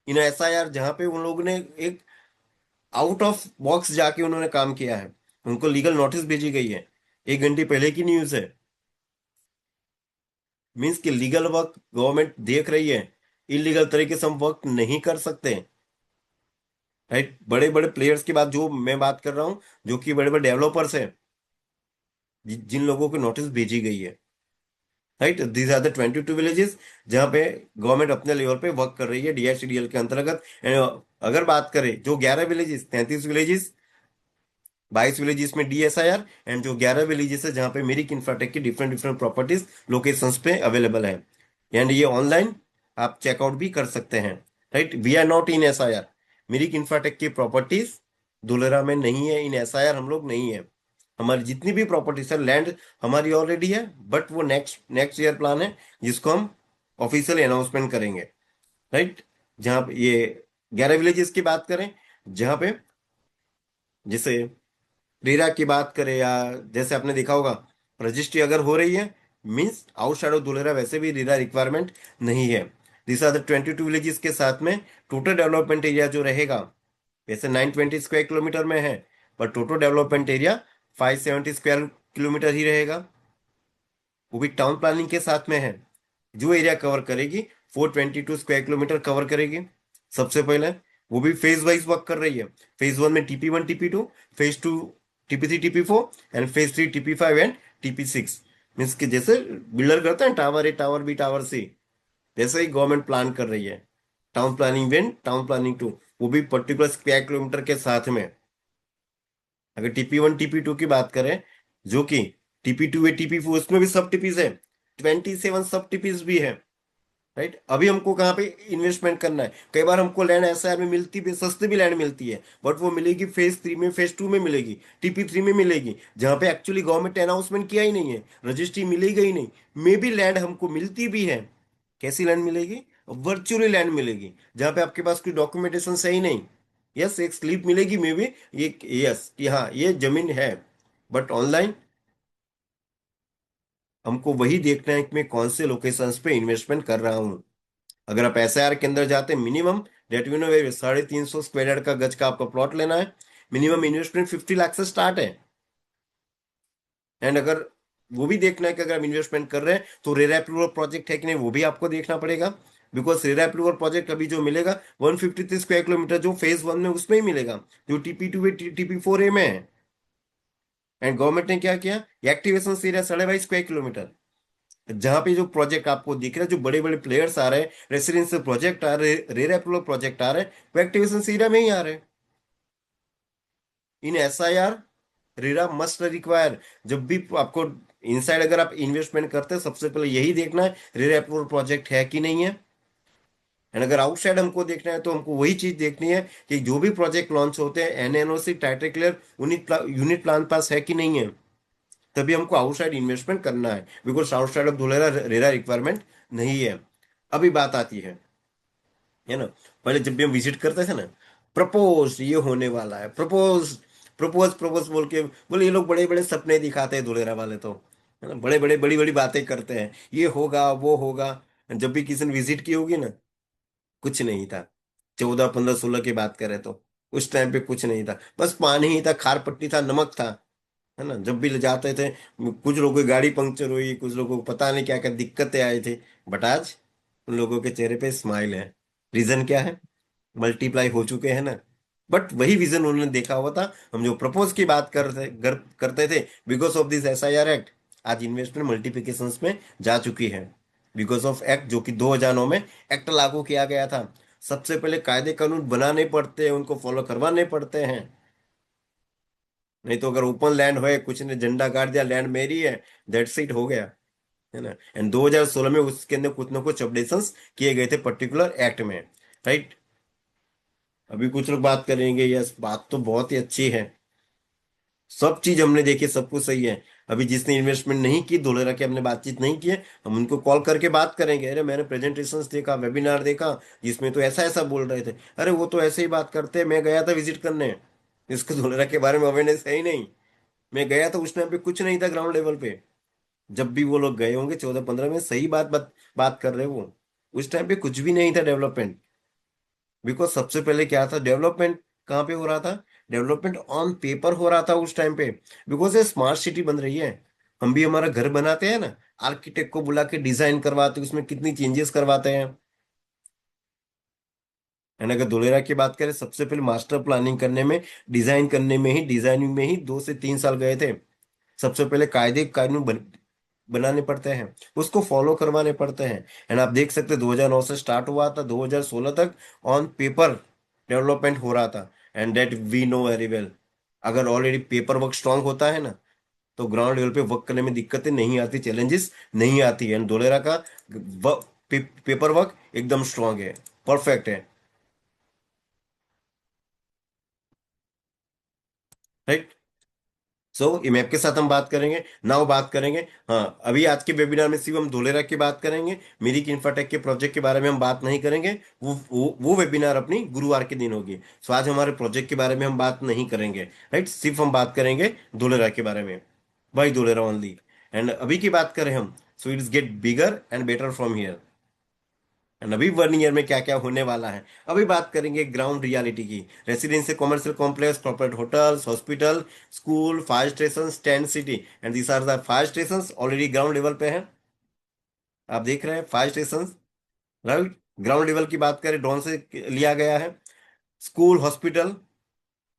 इन SIR, जहां पे उन लोगों ने एक आउट ऑफ बॉक्स जाके उन्होंने काम किया है, उनको लीगल नोटिस भेजी गई है। 1 घंटे पहले की न्यूज है। मीन्स कि लीगल वर्क गवर्नमेंट देख रही है, इलीगल तरीके से हम वर्क नहीं कर सकते। राइट, बड़े बड़े प्लेयर्स की बात, जो मैं बात कर रहा हूँ, जो कि बड़े बड़े डेवलपर्स हैं, जिन लोगों को नोटिस भेजी गई है। Right, these are the 22 villages जहाँ पे गवर्नमेंट अपने लेवल पे वर्क कर रही है DICDL के अंतर्गत। And अगर बात करें जो 11 विलेजेस, 33 विलेजेस, 22 विलेजेस में DSIR, एंड जो 11 विलेजेस है जहाँ पे मेरिक इंफ्राटेक की डिफरेंट डिफरेंट प्रॉपर्टीज लोकेशंस पे अवेलेबल है। एंड ये ऑनलाइन आप चेकआउट भी कर सकते हैं। Right, we are not in SIR। Meric infratech की प्रॉपर्टीज दुलेरा में नहीं है, इन SIR हम लोग नहीं है। हमारी जितनी भी प्रॉपर्टीज है, लैंड हमारी ऑलरेडी है, बट वो नेक्स्ट नेक्स्ट ईयर प्लान है, जिसको हम ऑफिशियल अनाउंसमेंट करेंगे। राइट, जहाँ पे ये 11 विलेजेस की बात करें, जहाँ पे जैसे रेरा की बात करें, या जैसे आपने देखा होगा, रजिस्ट्री अगर हो रही है, मीन्स आउटसाइड ऑफ धुलेरा वैसे भी रेरा रिक्वायरमेंट नहीं है। दिस आर द 22 विलेजेस के साथ में टोटल डेवलपमेंट एरिया जो रहेगा, वैसे 920 स्क्वायर किलोमीटर में है, पर total development area 570 square kilometre ही रहेगा। वो भी टाउन प्लानिंग के साथ में है। जो एरिया कवर करेगी 422 स्क्वायर किलोमीटर कवर करेगी। सबसे पहले वो भी फेज वाइज वर्क कर रही है। फेज 1 में TP1 TP2, phase 2 TP3 TP4, and phase 3 TP5 and TP6। Means कि जैसे बिल्डर करते हैं tower A tower B tower C, वैसे ही गवर्नमेंट प्लान कर रही है। टाउन प्लानिंग 1, टाउन प्लानिंग 2, वो भी पर्टिकुलर स्क्वायर किलोमीटर के साथ में। अगर TP1 TP2 की बात करें, जो कि TP2 है, TP4, उसमें भी सब टिपीज है, 27 सब टिपीज भी है। राइट, अभी हमको कहाँ पे इन्वेस्टमेंट करना है? कई बार हमको लैंड SIR में मिलती भी, सस्ती भी लैंड मिलती है, बट वो मिलेगी फेज 3 में, फेज 2 में मिलेगी, TP3 में मिलेगी, जहाँ पे एक्चुअली गवर्नमेंट ने अनाउंसमेंट किया ही नहीं है, रजिस्ट्री मिलेगी ही नहीं। मे भी लैंड हमको मिलती भी है। कैसी लैंड मिलेगी? वर्चुअली लैंड मिलेगी, जहाँ पे आपके पास कोई डॉक्यूमेंटेशन सही नहीं। यस, एक स्लिप मिलेगी मे बी, ये, यस कि हाँ ये जमीन है, बट ऑनलाइन हमको वही देखना है कि मैं कौन से लोकेशंस पे इन्वेस्टमेंट कर रहा हूँ। अगर आप SIR के अंदर जाते हैं, मिनिमम डेट 350 स्क्वायर यार्ड का गज का आपका प्लॉट लेना है। मिनिमम इन्वेस्टमेंट 50 लाख से स्टार्ट है। एंड अगर वो भी देखना है कि अगर आप इन्वेस्टमेंट कर रहे हैं तो रेरा अप्रूवल प्रोजेक्ट है कि नहीं, वो भी आपको देखना पड़ेगा। बिकॉज रेरा अप्रूवल प्रोजेक्ट अभी जो मिलेगा 153 स्क्वायर किलोमीटर, जो फेज 1 में उसमें ही मिलेगा, जो TP2 है, TP4A में है। एंड गवर्नमेंट ने क्या किया, एक्टिवेशन एरिया 22.5 स्क्वायर किलोमीटर, जहां पे जो प्रोजेक्ट आपको दिख रहा है, जो बड़े बड़े प्लेयर्स आ रहे हैं, रेसिडेंशियल प्रोजेक्ट आ रहे हैं, रेरा अप्रूवल प्रोजेक्ट आ रहे हैं, वो एक्टिवेशन एरिया में ही आ रहे हैं। इन SIR रेरा मस्ट रिक्वायर। जब भी आपको इनसाइड अगर आप इन्वेस्टमेंट करते हैं, सबसे पहले यही देखना है रेरा अप्रूवल प्रोजेक्ट है कि नहीं है। एंड अगर आउटसाइड हमको देखना है तो हमको वही चीज देखनी है कि जो भी प्रोजेक्ट लॉन्च होते हैं एनएनओसी title clear unit plan pass है कि नहीं है, तभी हमको आउटसाइड इन्वेस्टमेंट करना है, because outside of Dholera RERA requirement नहीं है। अभी बात आती है ना, पहले जब भी हम विजिट करते थे ना, प्रपोज ये होने वाला है, प्रपोज प्रपोज प्रपोज बोल के बोले, ये लोग बड़े बड़े सपने दिखाते हैं धुलेरा वाले तो, है ना, बड़े बड़े बड़ी बड़ी बातें करते हैं, ये होगा वो होगा। जब भी किसी ने विजिट की होगी ना, कुछ नहीं था। 14 15 16 की बात करें तो उस टाइम पे कुछ नहीं था, बस पानी ही था, खार पट्टी था, नमक था, है ना। जब भी ले जाते थे, कुछ लोगों की गाड़ी पंक्चर हुई, कुछ लोगों को पता नहीं क्या क्या दिक्कतें आई थी, बट आज उन लोगों के चेहरे पे स्माइल है। रीजन क्या है? मल्टीप्लाई हो चुके हैं ना। बट वही विजन उन्होंने देखा हुआ था, हम जो प्रपोज की बात करते थे, because of this SIR act आज इन्वेस्टमेंट मल्टीप्लिकेशंस में जा चुकी है। बिकॉज ऑफ एक्ट जो कि 2009 में एक्ट लागू किया गया था। सबसे पहले कायदे कानून बनाने पड़ते हैं, उनको फॉलो करवाने पड़ते हैं। नहीं तो अगर ओपन लैंड है, कुछ ने झंडा गाड़ दिया लैंड मेरी है, दैट्स इट, हो गया, है ना। एंड 2016 में उसके अंदर कुछ ना कुछ अपडेशंस किए गए थे पर्टिकुलर एक्ट में, राइट। अभी कुछ लोग बात करेंगे, यस बात तो बहुत ही अच्छी है, सब चीज हमने देखी, सब कुछ सही है। अभी जिसने इन्वेस्टमेंट नहीं की, धोलेरा की हमने बातचीत नहीं की है, हम उनको कॉल करके बात करेंगे, अरे मैंने प्रेजेंटेशंस देखा, वेबिनार देखा, जिसमें तो ऐसा ऐसा बोल रहे थे, अरे वो तो ऐसे ही बात करते हैं, मैं गया था विजिट करने, इसको धोलेरा के बारे में अवेयरनेस है ही नहीं। मैं गया था उस टाइम पे कुछ नहीं था ग्राउंड लेवल पे। जब भी वो लोग गए होंगे 14 15 में, सही बात कर रहे हैं वो, उस टाइम पे कुछ भी नहीं था डेवलपमेंट। बिकॉज सबसे पहले क्या था डेवलपमेंट, कहाँ पे हो रहा था? डेवलपमेंट ऑन पेपर हो रहा था उस टाइम पे। बिकॉज ये स्मार्ट सिटी बन रही है, हम भी हमारा घर बनाते हैं ना, आर्किटेक्ट को बुला के डिजाइन करवाते हैं, उसमें कितनी चेंजेस करवाते हैं। एंड अगर धुलेरा की बात करें, सबसे पहले मास्टर प्लानिंग करने में, डिजाइनिंग में ही 2 से 3 साल गए थे। सबसे पहले कायदे कानून बनाने पड़ते हैं, उसको फॉलो करवाने पड़ते हैं। एंड आप देख सकते हैं 2009 से स्टार्ट हुआ था, 2016 तक ऑन पेपर डेवलपमेंट हो रहा था। And that we know very well, अगर ऑलरेडी पेपर वर्क स्ट्रांग होता है ना, तो ग्राउंड लेवल पे वर्क करने में दिक्कतें नहीं आती, चैलेंजेस नहीं आती है। एंड धोलेरा का पेपर वर्क एकदम स्ट्रांग है, परफेक्ट है, राइट। सो इमैप के साथ हम बात करेंगे, नाउ बात करेंगे। हाँ, अभी आज के वेबिनार में सिर्फ हम धोलेरा की बात करेंगे, मेरी इंफ्राटेक के प्रोजेक्ट के बारे में हम बात नहीं करेंगे। वो वेबिनार अपनी गुरुवार के दिन होगी। सो आज हमारे प्रोजेक्ट के बारे में हम बात नहीं करेंगे, राइट, सिर्फ हम बात करेंगे धोलेरा के बारे में, बाई धोलेरा ओनली। एंड अभी की बात करें हम, so it's get bigger and better from here. And अभी 1 ईयर में क्या क्या होने वाला है, अभी बात करेंगे ग्राउंड रियलिटी की। Residential commercial complex, corporate hotels, hospital, school, fire station, tent city, and these are the fire station already ground level पे हैं। आप देख रहे हैं fire station, right. Ground level की बात करें, ड्रोन से लिया गया है। स्कूल, हॉस्पिटल,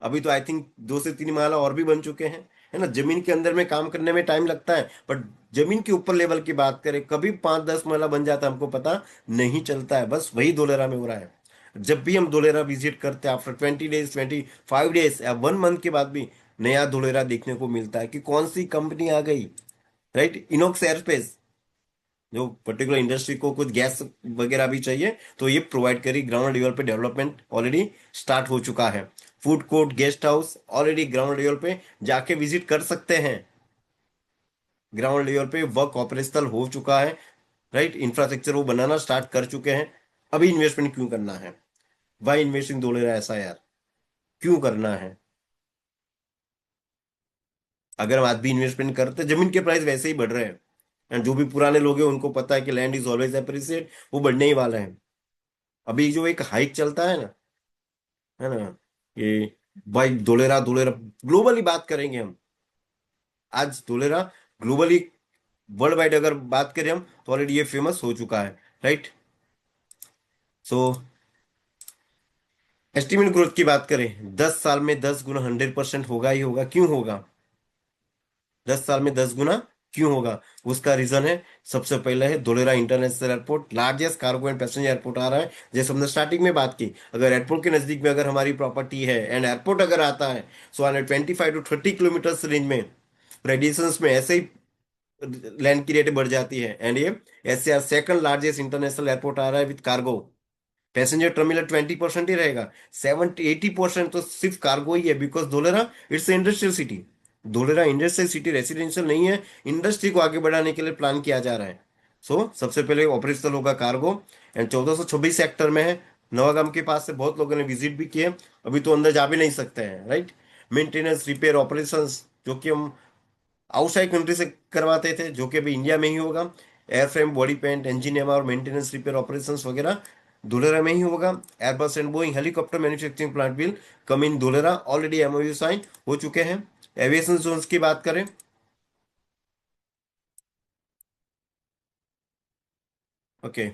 अभी तो आई थिंक 2 से 3 माला और भी बन चुके हैं, है ना। जमीन के अंदर में काम करने में टाइम लगता है, बट जमीन के ऊपर लेवल की बात करें, कभी 5 10 माला बन जाता है हमको पता नहीं चलता है। बस वही धोलेरा में हो रहा है। जब भी हम धोलेरा विजिट करते हैं, आफ्टर 20 डेज, 25 डेज या 1 मंथ के बाद भी नया धोलेरा देखने को मिलता है कि कौन सी कंपनी आ गई, राइट। इनॉक्स एयरस्पेस, जो पर्टिकुलर इंडस्ट्री को कुछ गैस वगैरह भी चाहिए, तो ये प्रोवाइड करी, ग्राउंड लेवल पे डेवलपमेंट ऑलरेडी स्टार्ट हो चुका है। Food court, guest house already ground level पे जाके विजिट कर सकते हैं। ग्राउंड लेवल पे वर्क ऑपरेशनल हो चुका है, राइट। इंफ्रास्ट्रक्चर वो बनाना स्टार्ट कर चुके हैं। अभी इन्वेस्टमेंट क्यों करना है? वाई इन्वेस्टिंग डॉलर ऐसा यार, क्यों करना है? अगर हम आज भी इन्वेस्टमेंट करते, जमीन के प्राइस वैसे ही बढ़ रहे हैं, एंड जो भी पुराने लोग हैं उनको पता है कि लैंड इज ऑलवेज अप्रिसिएट, वो बढ़ने ही वाला है। अभी जो एक हाइक चलता है ना, है ना, ये भाई धोलेरा धोलेरा ग्लोबली बात करेंगे हम। आज धोलेरा ग्लोबली, वर्ल्ड वाइड अगर बात करें हम, तो ऑलरेडी ये फेमस हो चुका है, राइट। सो एस्टिमेट ग्रोथ की बात करें, 10 साल में 10 गुना 100% होगा ही होगा। क्यों होगा? 10 साल में 10 गुना क्यों होगा? उसका रीजन है, सबसे पहले है Dholera international airport, largest cargo and passenger airport आ रहा है। जैसे हमने स्टार्टिंग में बात की, अगर एयरपोर्ट के नजदीक में अगर हमारी प्रॉपर्टी है एंड एयरपोर्ट अगर आता है, सो 125 to 30 किलोमीटर रेंज में, रेडिएशंस में ऐसे ही लैंड की रेट बढ़ जाती है। एंड ये is second largest international airport आ रहा है विद कार्गो, पैसेंजर टर्मिनल 20% ही रहेगा। 70-80% तो सिर्फ कार्गो ही है, because Dholera it's industrial city. Dholera industrial city, residential नहीं है। इंडस्ट्री को आगे बढ़ाने के लिए प्लान किया जा रहा है। सो सबसे पहले ऑपरेशनल होगा कार्गो। एंड 1426 सेक्टर में है, नवागाम के पास से बहुत लोगों ने विजिट भी किए। अभी तो अंदर जा भी नहीं सकते हैं, राइट। मेंटेनेंस, रिपेयर, ऑपरेशंस जो कि हम आउटसाइड कंट्री से करवाते थे, जो कि अभी इंडिया में ही होगा। Airframe, body paint, engine MR, maintenance, repair, operations वगैरह धुलेरा में ही होगा। Airbus and Boeing helicopter manufacturing plant will come in Dholera, already MOU sign हो चुके हैं। एविएशन जोन्स की बात करें, okay.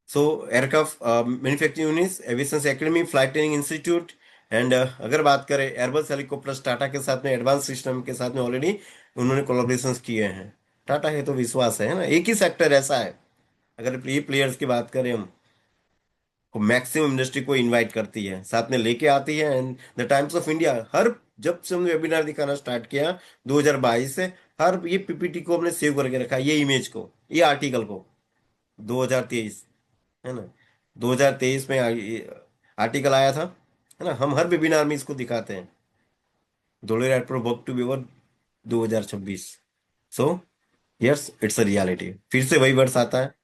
So aircraft manufacturing units, aviation academy, flight training institute. And अगर बात करें एयरबस हेलीकॉप्टर, टाटा के साथ में एडवांस सिस्टम के साथ में ऑलरेडी उन्होंने कोलाब्रेशन किए हैं। टाटा है तो विश्वास है ना, एक ही सेक्टर ऐसा है। अगर ये प्लेयर्स की बात करें हम, को मैक्सिमम इंडस्ट्री को इनवाइट करती है, साथ में लेके आती है। And the Times of India, हर जब से हमने वेबिनार दिखाना स्टार्ट किया 2022 से, हर ये पीपीटी को हमने सेव करके रखा है, ये इमेज को, ये आर्टिकल को। 2023, है ना, 2023 में आर्टिकल आया था, है ना। हम हर वेबिनार में इसको दिखाते हैं, धोले रेट्रो वर्क टू बीवर 2026। So yes, it's a reality. फिर से वही वर्ड्स आता है।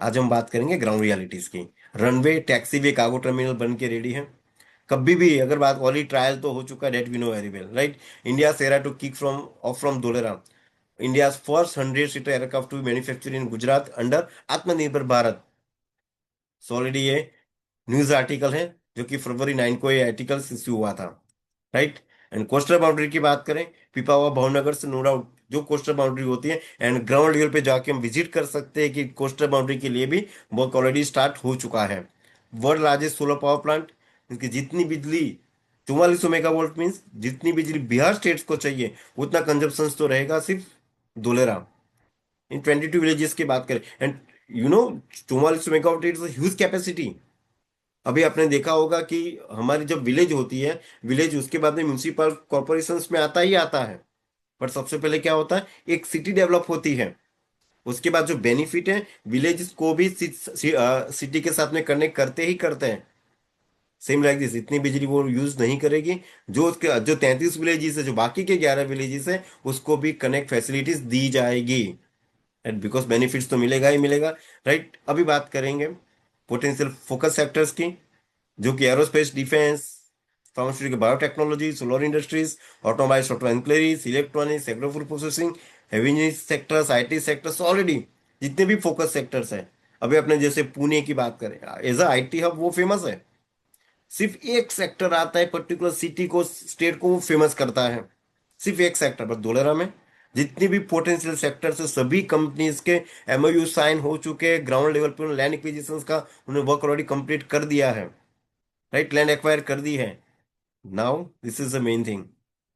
आज हम बात करेंगे ग्राउंड रियलिटीज की। रनवे, टैक्सीवे, कार्गो टर्मिनल बन के रेडी है। कभी भी अगर बात, ऑलरेडी ट्रायल तो हो चुका है, that we know very well, right. India सेरा to kick from off from Dholera. India first 100 seater aircraft to manufacture in Gujarat under Atmanirbhar Bharat. So already ये न्यूज आर्टिकल है, जो कि फरवरी 9 को ये आर्टिकल इश्यू हुआ था, राइट। एंड कोस्टल बाउंड्री की बात करें, पिपावा, भावनगर से, नो डाउट जो कोस्टल बाउंड्री होती है, एंड ग्राउंड लेवल पे जाके हम विजिट कर सकते हैं कि कोस्टल बाउंड्री के लिए भी वर्क ऑलरेडी स्टार्ट हो चुका है। World largest solar power plant, इसकी जितनी बिजली, 4400 मेगावाट, मीन्स जितनी बिजली बिहार स्टेट्स को चाहिए उतना कंजप्शन तो रहेगा सिर्फ धुलेरा। इन 22 विलेजेस की बात करें, and you know 4400 megawatt is huge capacity. अभी आपने देखा होगा कि हमारी जब विलेज होती है, विलेज उसके बाद में म्यूनिसिपल कॉर्पोरेशंस में आता ही आता है। पर सबसे पहले क्या होता है, एक सिटी डेवलप होती है। उसके बाद जो बेनिफिट है, विलेज को भी सिटी के साथ में कनेक्ट करते ही करते हैं। सेम लाइक दिस, इतनी बिजली वो यूज नहीं करेगी। जो उसके जो 33 विलेजेस है, जो बाकी के 11 विलेजेस है, उसको भी कनेक्ट फैसिलिटीज दी जाएगी। एंड बिकॉज बेनिफिट्स तो मिलेगा ही मिलेगा, राइट। अभी बात करेंगे पोटेंशियल फोकस सेक्टर्स की, जो कि aerospace, defence, pharmaceutical, biotechnology, solar industries, automobile, software ancillaries, electronics, agro food processing, heavy sectors, IT sectors, already जितने भी फोकस सेक्टर्स हैं। अभी अपने जैसे पुणे की बात करें, एज अ आईटी हब वो फेमस है। सिर्फ एक सेक्टर आता है पर्टिकुलर सिटी को, स्टेट को वो फेमस करता है, सिर्फ एक सेक्टर। पर धोलेरा में जितनी भी पोटेंशियल सेक्टर्स है, सभी कंपनीज के एमओयू साइन हो चुके हैं। ग्राउंड लेवल पे लैंड एक्विजिशन का उन्होंने वर्क ऑलरेडी कंप्लीट कर दिया है, राइट, लैंड एक्वायर कर दी है। Now this is the main thing,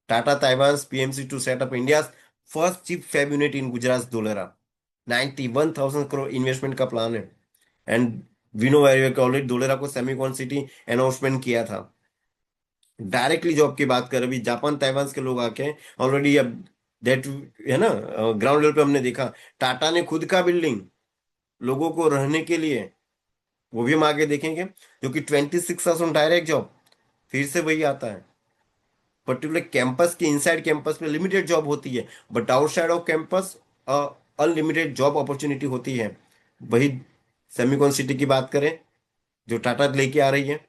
Tata Taiwan PMC to setup India first chip fab unit in Gujarat Dholera. 91,000 crore investment का प्लान है। एंड विनो वैरियर ऑलरेडी धोलेरा को सेमीकॉन सिटी अनाउंसमेंट किया था। डायरेक्टली जॉब की बात करें, अभी जापान ताइवान के लोग आके ऑलरेडी अब डेट, है ना, ग्राउंड लेवल पे हमने देखा, टाटा ने खुद का बिल्डिंग लोगों को रहने के लिए, वो भी हम आगे देखेंगे, जो कि 26,000 डायरेक्ट जॉब। फिर से वही आता है, पर्टिकुलर कैंपस के इनसाइड कैंपस में लिमिटेड जॉब होती है, but outside off campus unlimited job opportunity होती है। वही सेमिकॉन सिटी की बात करें, जो टाटा लेके आ रही है,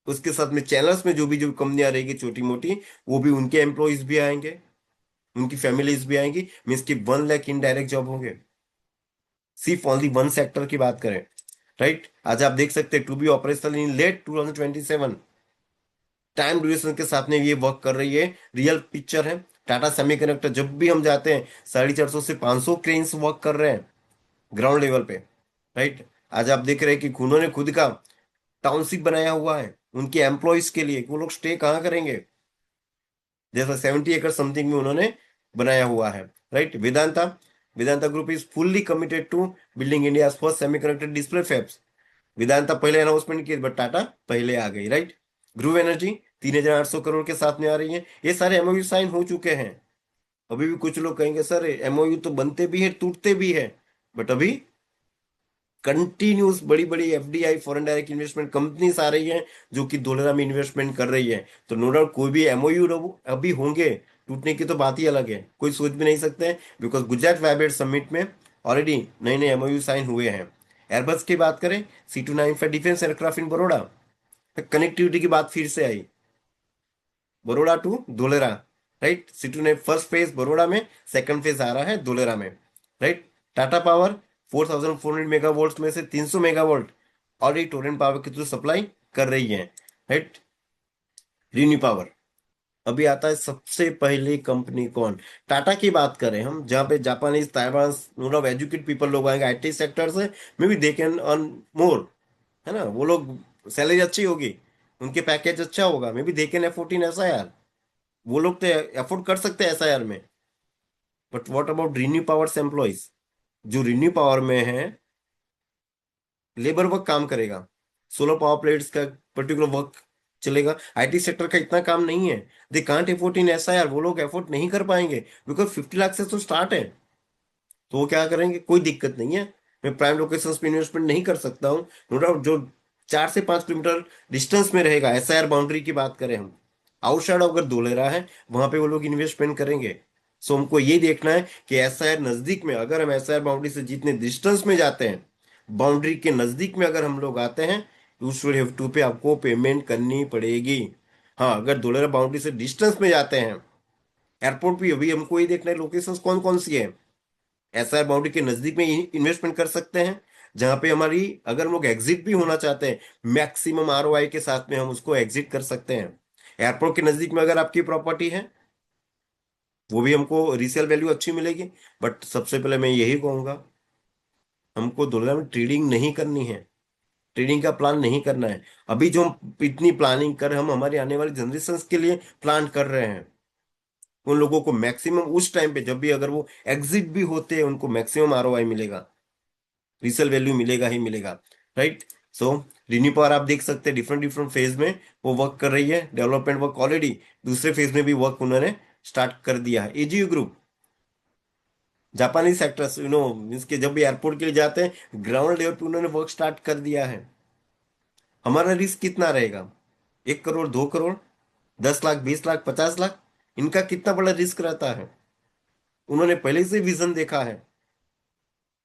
उसके साथ में चैनल्स में जो कंपनियां रहेगी छोटी मोटी, वो भी उनके एम्प्लॉयज भी आएंगे, उनकी फैमिलीज भी आएंगी, मीन्स की 1 लाख इनडायरेक्ट जॉब होंगे, सिर्फ ओनली वन सेक्टर की बात करें, राइट। आज आप देख सकते हैं to be operational in late 2027, time duration के साथ में ये वर्क कर रही है, रियल पिक्चर है। टाटा सेमीकंडक्टर जब भी हम जाते हैं, 450 से 500 क्रेन्स वर्क कर रहे हैं ग्राउंड लेवल पे, राइट। आज आप देख रहे हैं कि उन्होंने खुद का टाउनशिप बनाया हुआ है उनके एम्प्लॉयज के लिए, कि वो लोग स्टे कहाँ करेंगे, जैसा 70 एकड़ समथिंग में उन्होंने बनाया हुआ है, right. Vedanta, Vedanta group is fully committed to building India first semiconductor display fabs. Vedanta पहले अनाउंसमेंट की, बट टाटा पहले आ गई, राइट। ध्रुव एनर्जी 3,800 करोड़ के साथ में आ रही है। ये सारे एमओयू साइन हो चुके हैं। अभी भी कुछ लोग कहेंगे सर एमओयू तो बनते भी है, टूटते भी है, बट अभी कंटिन्यूस बड़ी बड़ी FDI, foreign direct investment companies आ रही हैं जो कि धोलेरा में इन्वेस्टमेंट कर रही है। तो नो डाउट कोई भी एमओयू अभी होंगे, टूटने की तो बात ही अलग है, कोई सोच भी नहीं सकते, बिकॉज गुजरात वाइब्रेंट समिट में ऑलरेडी नए नए एमओयू साइन हुए हैं। एयरबस की बात करें, C295 defence aircraft in Baroda, connectivity की बात फिर से आई, Baroda to Dholera, right. City ने फर्स्ट फेज बड़ौदा में, सेकंड फेज आ रहा है धोलेरा में, राइट। टाटा पावर 4400 मेगावोल्ट में से 300 मेगावोल्ट ऑलरेडी टोरेंट पावर के थ्रू सप्लाई कर रही है, राइट। Renew power. अभी आता है सबसे पहली कंपनी कौन, टाटा की बात करें हम, जहाँ पे Japanese, Taiwan, note of educated people लोग आएंगे आईटी सेक्टर से, मे be they can earn more, है ना। वो लोग सैलरी अच्छी होगी, उनके पैकेज अच्छा होगा, may be they can afford in ऐसा यार, वो लोग तो अफोर्ड कर सकते हैं एसआईआर में। But what about renew powers employees, जो रिन्यू पावर में है, लेबर वर्क काम करेगा, सोलर पावर प्लेट्स का पर्टिकुलर वर्क चलेगा, आईटी सेक्टर का इतना काम नहीं है, they can't afford in SIR, वो लोग एफोर्ड नहीं कर पाएंगे, बिकॉज 50 लाख से तो स्टार्ट है। तो वो क्या करेंगे, कोई दिक्कत नहीं है, मैं प्राइम लोकेशंस पे इन्वेस्टमेंट नहीं कर सकता हूँ, नो डाउट। जो 4 से 5 किलोमीटर डिस्टेंस में रहेगा, एसआईआर बाउंड्री की बात करें हम, आउटसाइड अगर धोलेरा है, वहां पे वो लोग इन्वेस्टमेंट करेंगे। सो हमको ये देखना है कि एसआईआर नजदीक में, अगर हम एसआईआर बाउंड्री से जितने डिस्टेंस में जाते हैं, बाउंड्री के नजदीक में अगर हम लोग आते हैं, यू शुड हैव टू पे, आपको पेमेंट करनी पड़ेगी। हाँ, अगर धोलेरा बाउंड्री से डिस्टेंस में जाते हैं, एयरपोर्ट भी अभी हमको ये देखना है लोकेशंस कौन कौन सी है। एसआर बाउंड्री के नजदीक में इन्वेस्टमेंट कर सकते हैं, जहां पे हमारी, अगर हम लोग एग्जिट भी होना चाहते हैं, मैक्सिमम आरओआई के साथ में हम उसको एग्जिट कर सकते हैं। एयरपोर्ट के नजदीक में अगर आपकी प्रॉपर्टी है, वो भी हमको रीसेल वैल्यू अच्छी मिलेगी। बट सबसे पहले मैं यही कहूंगा, हमको दुनिया में ट्रेडिंग नहीं करनी है, ट्रेडिंग का प्लान नहीं करना है। अभी जो हम इतनी प्लानिंग कर, हम हमारी आने वाली जनरेशन के लिए प्लान कर रहे हैं, उन लोगों को मैक्सिमम उस टाइम पे जब भी अगर वो एग्जिट भी होते हैं, उनको मैक्सिमम आरओआई मिलेगा, रीसेल वैल्यू मिलेगा ही मिलेगा, राइट। सो रिन्यू पावर आप देख सकते हैं डिफरेंट डिफरेंट फेज में वो वर्क कर रही है, डेवलपमेंट वर्क ऑलरेडी दूसरे फेज में भी वर्क उन्होंने स्टार्ट कर दिया है। एजीयू ग्रुप, जापानी सेक्टर्स, मीन्स के जब भी एयरपोर्ट के लिए जाते हैं, ग्राउंड लेवल पे उन्होंने वर्क स्टार्ट कर दिया है। हमारा रिस्क कितना रहेगा, 1 करोड़, 2 करोड़, 10 लाख, 20 लाख, 50 लाख, इनका कितना बड़ा रिस्क रहता है। उन्होंने पहले से विजन देखा है,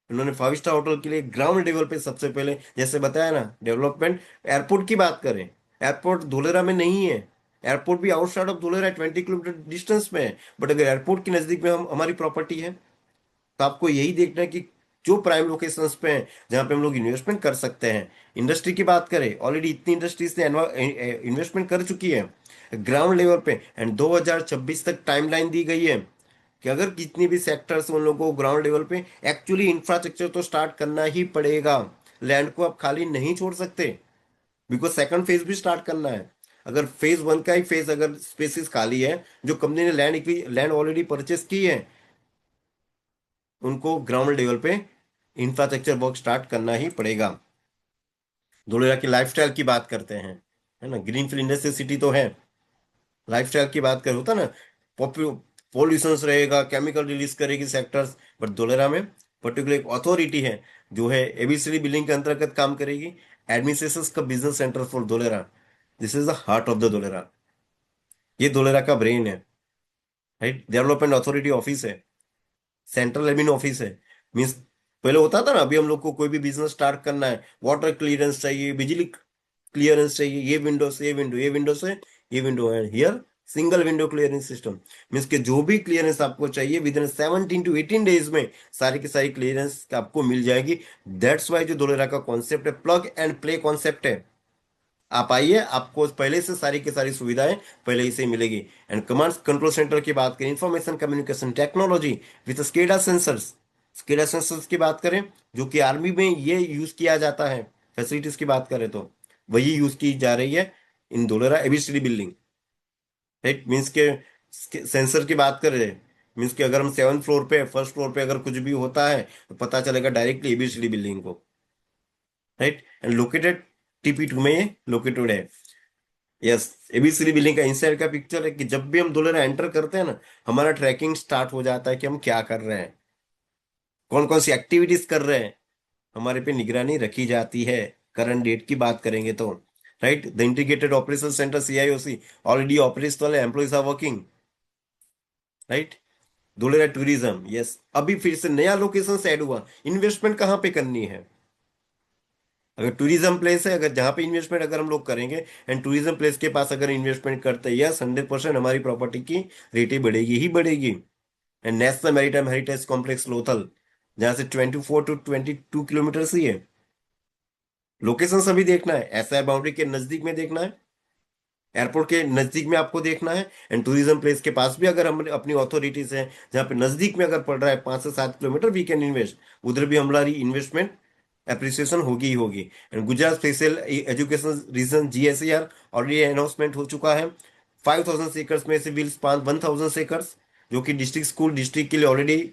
उन्होंने 5 स्टार होटल के लिए ग्राउंड लेवल पे सबसे पहले, जैसे बताया ना, डेवलपमेंट। एयरपोर्ट की बात करें, एयरपोर्ट धोलेरा में नहीं है, एयरपोर्ट भी outside of Dholera 20 kilometre distance में है। बट अगर एयरपोर्ट के नजदीक में हम, हमारी प्रॉपर्टी है, तो आपको यही देखना है कि जो प्राइम लोकेशंस पे हैं, जहां पे हम लोग इन्वेस्टमेंट कर सकते हैं। इंडस्ट्री की बात करें, ऑलरेडी इतनी इंडस्ट्रीज ने इन्वेस्टमेंट कर चुकी है ग्राउंड लेवल पे, एंड 2026 तक टाइमलाइन दी गई है कि अगर कितनी भी सेक्टर्स, उन लोगों को ग्राउंड लेवल पे एक्चुअली इंफ्रास्ट्रक्चर तो स्टार्ट करना ही पड़ेगा। लैंड को आप खाली नहीं छोड़ सकते, बिकॉज सेकंड फेज भी स्टार्ट करना है। अगर फेज वन का ही फेज अगर स्पेसिस खाली है, जो कंपनी ने लैंड ऑलरेडी परचेस की है, उनको ग्राउंड लेवल पे इंफ्रास्ट्रक्चर वर्क स्टार्ट करना ही पड़ेगा। धोलेरा की लाइफस्टाइल की बात करते हैं, है ना, ग्रीनफील्ड इंडस्ट्रियल सिटी तो है। लाइफस्टाइल की बात करें, होता ना, पॉल्यूशन रहेगा, केमिकल रिलीज करेगी सेक्टर्स, बट धोलेरा में पर्टिकुलर एक अथॉरिटी है जो है एबीसीडी बिल्डिंग के अंतर्गत काम करेगी, एडमिनिस्ट्रेशन का business centre for Dholera. This is the heart of the Dholera, ये धोलेरा का ब्रेन है, राइट। डेवलपमेंट अथॉरिटी ऑफिस है, सेंट्रल एडमिन ऑफिस है। मीन्स पहले होता था ना, अभी हम लोग को कोई भी बिजनेस स्टार्ट करना है, वाटर क्लियरेंस चाहिए, बिजली क्लियरेंस चाहिए, ये विंडो से ये विंडो, ये विंडो से ये विंडो है, here single window clearance system. Means के जो भी क्लियरेंस आपको चाहिए, विद इन 17 to 18 डेज में सारी की सारी क्लियरेंस आपको मिल जाएगी। दैट्स वाई जो धोलेरा का कॉन्सेप्ट है, प्लग एंड प्ले कॉन्सेप्ट है। आप आइए, आपको पहले से सारी की सारी सुविधाएं पहले ही से मिलेगी। एंड कमांड कंट्रोल सेंटर की बात करें, information communication technology with SCADA sensors, SCADA sensors की बात करें, जो कि आर्मी में ये यूज किया जाता है, फैसिलिटीज की बात करें तो वही यूज की जा रही है in Dholera ABCD building, right. Means के सेंसर की बात करें, मीन्स के अगर हम 7th फ्लोर पे, फर्स्ट फ्लोर पे अगर कुछ भी होता है, तो पता चलेगा डायरेक्टली एबीसीडी बिल्डिंग को, राइट। एंड लोकेटेड TP2 में ये लोकेटेड है। यस, एबीसीडी बिल्डिंग का इंसाइड का पिक्चर है कि जब भी हम धुलेरा एंटर करते हैं ना, हमारा ट्रैकिंग स्टार्ट हो जाता है कि हम क्या कर रहे हैं, कौन कौन सी एक्टिविटीज कर रहे हैं, हमारे पे निगरानी रखी जाती है। करंट डेट की बात करेंगे तो, right, the integrated operation center CIOC already operational, employees are working, right. Dholera tourism, yes, अभी फिर से नया लोकेशन से ऐड हुआ। इन्वेस्टमेंट कहाँ पे करनी है? अगर टूरिज्म प्लेस है, अगर जहाँ पे इन्वेस्टमेंट अगर हम लोग करेंगे, एंड टूरिज्म प्लेस के पास अगर इन्वेस्टमेंट करते हैं, यस, 100% हमारी प्रॉपर्टी की रेटें बढ़ेगी ही बढ़ेगी। And national maritime heritage complex Lothal, जहाँ से 24 to 22 किलोमीटर ही है। लोकेशन सभी देखना है, SI बाउंड्री के नजदीक में देखना है, एयरपोर्ट के नजदीक में आपको देखना है। एंड टूरिज्म प्लेस के पास भी अगर हम अपनी अथॉरिटीज है, जहाँ पे नजदीक में अगर पड़ रहा है 5 से 7 किलोमीटर, वी कैन इन्वेस्ट। उधर भी हमारी इन्वेस्टमेंट एप्रिसिएशन होगी ही होगी। And Gujarat special education region GSER already announcement हो चुका है। 5,000 एकड़ में से विल स्पान 1,000 एकड़, जो कि डिस्ट्रिक्ट स्कूल डिस्ट्रिक्ट के लिए ऑलरेडी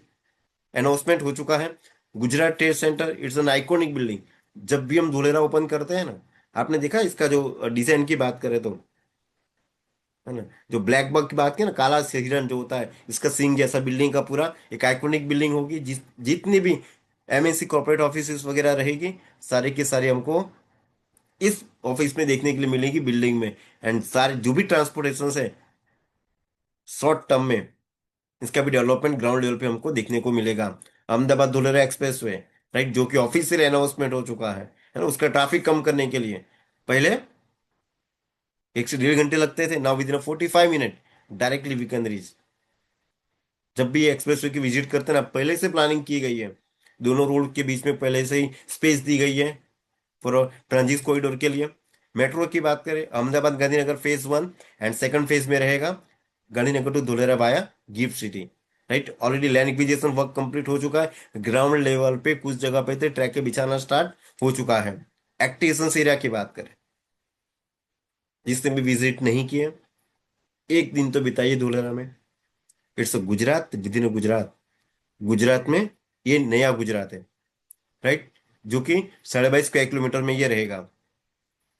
अनाउंसमेंट हो चुका है। Gujarat trade centre, it's an iconic building. जब भी हम धुलेरा ओपन करते हैं ना, आपने देखा इसका जो डिजाइन की बात करें तो, है ना, जो ब्लैक बग की बात की ना, काला हिरन जो होता है, इसका सिंग जैसा बिल्डिंग का पूरा एक आइकॉनिक बिल्डिंग होगी। जितनी भी MNC कॉर्पोरेट ऑफिस वगैरह रहेगी, सारे के सारे हमको इस ऑफिस में देखने के लिए मिलेगी, बिल्डिंग में। एंड सारे जो भी ट्रांसपोर्टेशन है, शॉर्ट टर्म में इसका भी डेवलपमेंट ग्राउंड लेवल पे हमको देखने को मिलेगा। Ahmedabad Dholera express way, right, जो कि ऑफिशियल अनाउंसमेंट हो चुका है ना, उसका ट्रैफिक कम करने के लिए। पहले 1 से 1.5 घंटे लगते थे, now within 45 minute directly we can reach. जब भी एक्सप्रेसवे की विजिट करते हैं ना, पहले से प्लानिंग की गई है। दोनों रोड के बीच में पहले से ही स्पेस दी गई है फॉर ट्रांजिट कॉरिडोर के लिए। मेट्रो की बात करें, Ahmedabad Gandhinagar phase 1 and second phase में रहेगा, Gandhinagar to Dholera via gift city, right. Already land acquisition work complete हो चुका है। ग्राउंड लेवल पे कुछ जगह पे थे ट्रैक के बिछाना स्टार्ट हो चुका है। एक्टिवेशन एरिया की बात करें, जिसने भी विजिट नहीं किए, एक दिन तो बिताइए धुलेरा में। It's Gujarat with in Gujarat. Gujarat में ये नया गुजरात है, राइट, जो कि 22.5 किलोमीटर में ये रहेगा,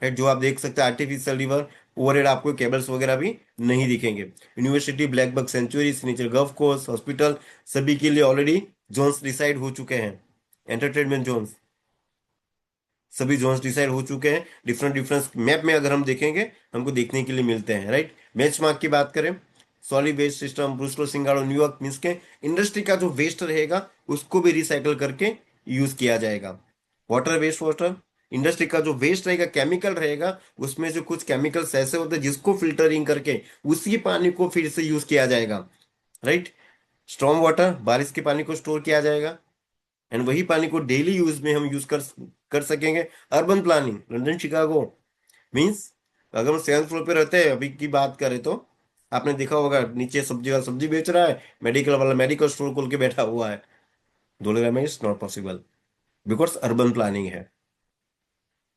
राइट। जो आप देख सकते हैं आर्टिफिशियल रिवर, ओवरहेड आपको केबल्स वगैरह भी नहीं दिखेंगे। University, black buck sanctuary, signature golf course, hospital, सभी के लिए ऑलरेडी जोन्स डिसाइड हो चुके हैं। एंटरटेनमेंट जोन्स, सभी जोन्स डिसाइड हो चुके हैं। डिफरेंट डिफरेंट मैप में अगर हम देखेंगे, हमको देखने के लिए मिलते हैं, राइट। बेंचमार्क की बात करें, सॉलिड वेस्ट सिस्टम, ब्रूस्टो, सिंगाड़ो, न्यूयॉर्क, मीन्स के इंडस्ट्री का जो वेस्ट रहेगा, उसको भी रिसाइकल करके यूज किया जाएगा। वाटर वेस्ट वाटर, इंडस्ट्री का जो वेस्ट रहेगा, केमिकल रहेगा, उसमें से कुछ केमिकल्स ऐसे होते हैं जिसको फिल्टरिंग करके उसी पानी को फिर से यूज किया जाएगा, राइट। स्टॉर्म वाटर, बारिश के पानी को स्टोर किया जाएगा, एंड वही पानी को डेली यूज में हम यूज कर कर सकेंगे। Urban planning, London, Chicago, means अगर हम 7th फ्लोर पे रहते हैं, अभी की बात करें तो आपने देखा होगा, नीचे सब्जी वाला सब्जी बेच रहा है, मेडिकल वाला मेडिकल स्टोर खोल के बैठा हुआ है। धोलेरा में it's not possible, because urban planning है।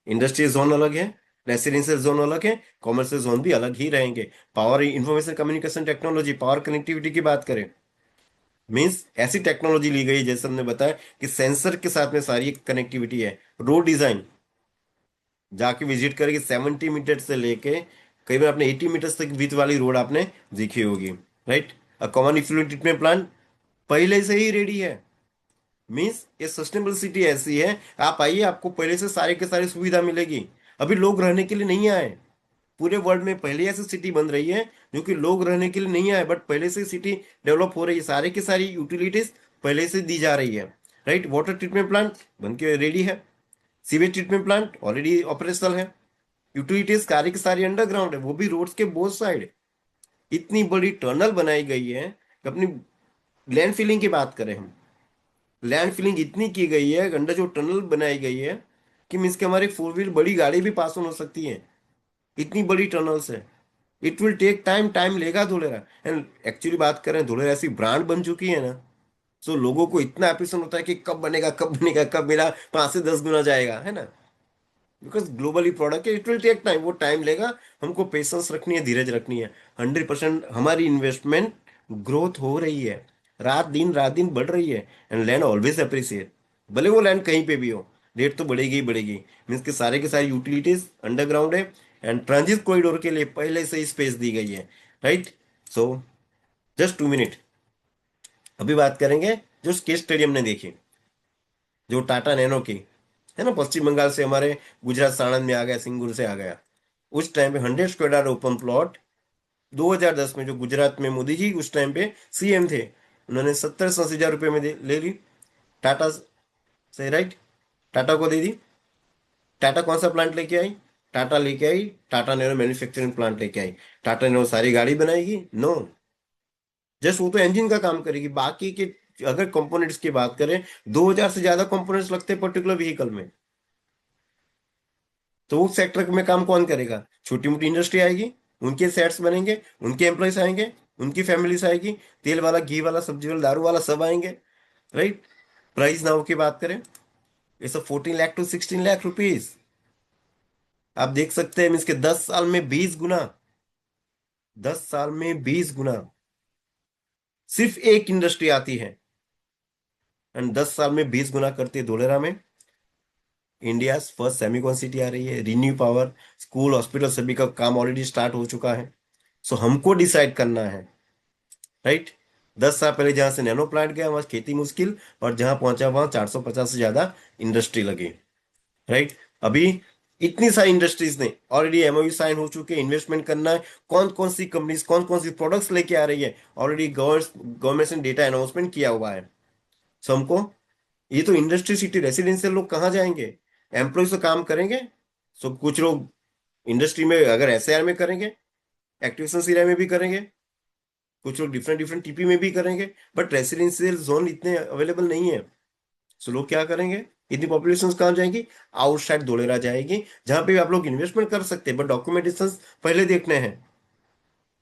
इंडस्ट्रियल जोन अलग है, रेसिडेंशियल जोन अलग है, कॉमर्शियल जोन भी अलग ही रहेंगे। Power information communication technology, power connectivity की बात करें, मीन्स ऐसी टेक्नोलॉजी ली गई है, जैसे हमने बताया कि सेंसर के साथ में सारी कनेक्टिविटी है। रोड डिजाइन, जाके विजिट करेंगे, 70 मीटर से लेके कई बार आपने 80 मीटर तक विथ वाली रोड आपने देखी होगी, right. Common effluent treatment plant पहले से ही रेडी है। मीन्स ये सस्टेनेबल सिटी ऐसी है, आप आइए, आपको पहले से सारे के सारी सुविधा मिलेगी। अभी लोग रहने के लिए नहीं आए। पूरे वर्ल्ड में पहले ऐसी सिटी बन रही है जो कि लोग रहने के लिए नहीं आए, बट पहले से सिटी डेवलप हो रही है, सारे की सारी यूटिलिटीज पहले से दी जा रही है, राइट। वाटर ट्रीटमेंट प्लांट बन के रेडी है, sewage treatment plant already operational है, यूटिलिटीज सारी की सारी अंडरग्राउंड है, वो भी रोड्स के बोथ साइड। इतनी बड़ी टनल बनाई गई है कि अपनी लैंड फिलिंग की बात करें हम, लैंड फिलिंग इतनी की गई है, अंडर जो टनल बनाई गई है कि मीन्स के हमारी 4 व्हील बड़ी गाड़ी भी पास ऑन हो सकती है, इतनी बड़ी टनल्स है। It will take time, time लेगा धुलेरा। एंड एक्चुअली बात करें, धुलेरा ऐसी ब्रांड बन चुकी है ना, सो लोगों को इतना एपिसन होता है कि कब बनेगा, कब बनेगा, कब मेरा 5 से 10 गुना जाएगा, है ना। बिकॉज ग्लोबली प्रोडक्ट है, इट विल टेक टाइम, वो टाइम लेगा। हमको पेशेंस रखनी है, धीरज रखनी है। 100% हमारी इन्वेस्टमेंट ग्रोथ हो रही है, रात दिन बढ़ रही है। एंड लैंड ऑलवेज अप्रिसिएट, भले वो लैंड कहीं पे भी हो, रेट तो बढ़ेगी ही बढ़ेगी। मीन्स के सारे के सारे यूटिलिटीज अंडरग्राउंड है, एंड ट्रांजिट कॉरिडोर के लिए पहले से ही स्पेस दी गई है, राइट। सो जस्ट 2 मिनट, अभी बात करेंगे जो केस स्टेडियम ने देखी, जो टाटा नैनो की, है ना, पश्चिम बंगाल से हमारे गुजरात साणंद में आ गया, सिंगूर से आ गया। उस टाइम पे 100 स्क्वायर ओपन प्लॉट 2010 में, जो गुजरात में मोदी जी उस टाइम पे सीएम थे, उन्होंने 70 से 80 हजार रुपये में ले ली टाटा से, राइट। टाटा को दे दी। टाटा कौन सा प्लांट लेके आई? टाटा लेके आई टाटा नैनो मैन्युफैक्चरिंग प्लांट लेके आई। टाटा नैनो सारी गाड़ी बनाएगी? नो, जस्ट वो तो इंजन का काम करेगी, बाकी के अगर कंपोनेंट्स की बात करें, 2000 से ज्यादा कंपोनेंट्स लगते हैं पर्टिकुलर व्हीकल में। तो उस सेक्टर में काम कौन करेगा? छोटी मोटी इंडस्ट्री आएगी, उनके सेट्स बनेंगे, उनके एम्प्लॉयज आएंगे, उनकी फैमिलीज आएगी, तेल वाला, घी वाला, सब्जी वाला, दारू वाला सब आएंगे, राइट। प्राइस नाउ की बात करें, ये सब 14 लाख to 16 लाख रुपीज। आप देख सकते हैं, मीन्स के 10 साल में 20 गुना, 10 साल में 20 गुना सिर्फ एक इंडस्ट्री आती है, एंड 10 साल में 20 गुना करती है। धोलेरा में इंडिया फर्स्ट सेमीकॉन सिटी आ रही है, रिन्यू पावर, स्कूल, हॉस्पिटल, सभी का काम ऑलरेडी स्टार्ट हो चुका है। सो हमको डिसाइड करना है, राइट। 10 साल पहले जहां से नैनो प्लांट गया वहां खेती मुश्किल, और जहां पहुंचा वहां 450 से ज्यादा इंडस्ट्री लगी, राइट। अभी इतनी सारी इंडस्ट्रीज ने ऑलरेडी एमओयू साइन हो चुके हैं, इन्वेस्टमेंट करना है। कौन कौन सी कंपनीज कौन कौन सी प्रोडक्ट्स लेके आ रही है, ऑलरेडी गवर्नमेंट ने डेटा अनाउंसमेंट किया हुआ है। सो हमको, ये तो इंडस्ट्री सिटी, रेसिडेंशियल लोग कहाँ जाएंगे? एम्प्लॉय तो काम करेंगे। सो कुछ लोग इंडस्ट्री में अगर एसआर में करेंगे, एक्टिवेशन एरिया में भी करेंगे, कुछ लोग डिफरेंट डिफरेंट टीपी में भी करेंगे, बट रेसिडेंशियल जोन इतने अवेलेबल नहीं है। सो लोग क्या करेंगे? इतनी पॉपुलेशन कहाँ जाएंगी? आउटसाइड धोलेरा जाएगी, जहां पे भी आप लोग इन्वेस्टमेंट कर सकते हैं, बट डॉक्यूमेंटेशन पहले देखने हैं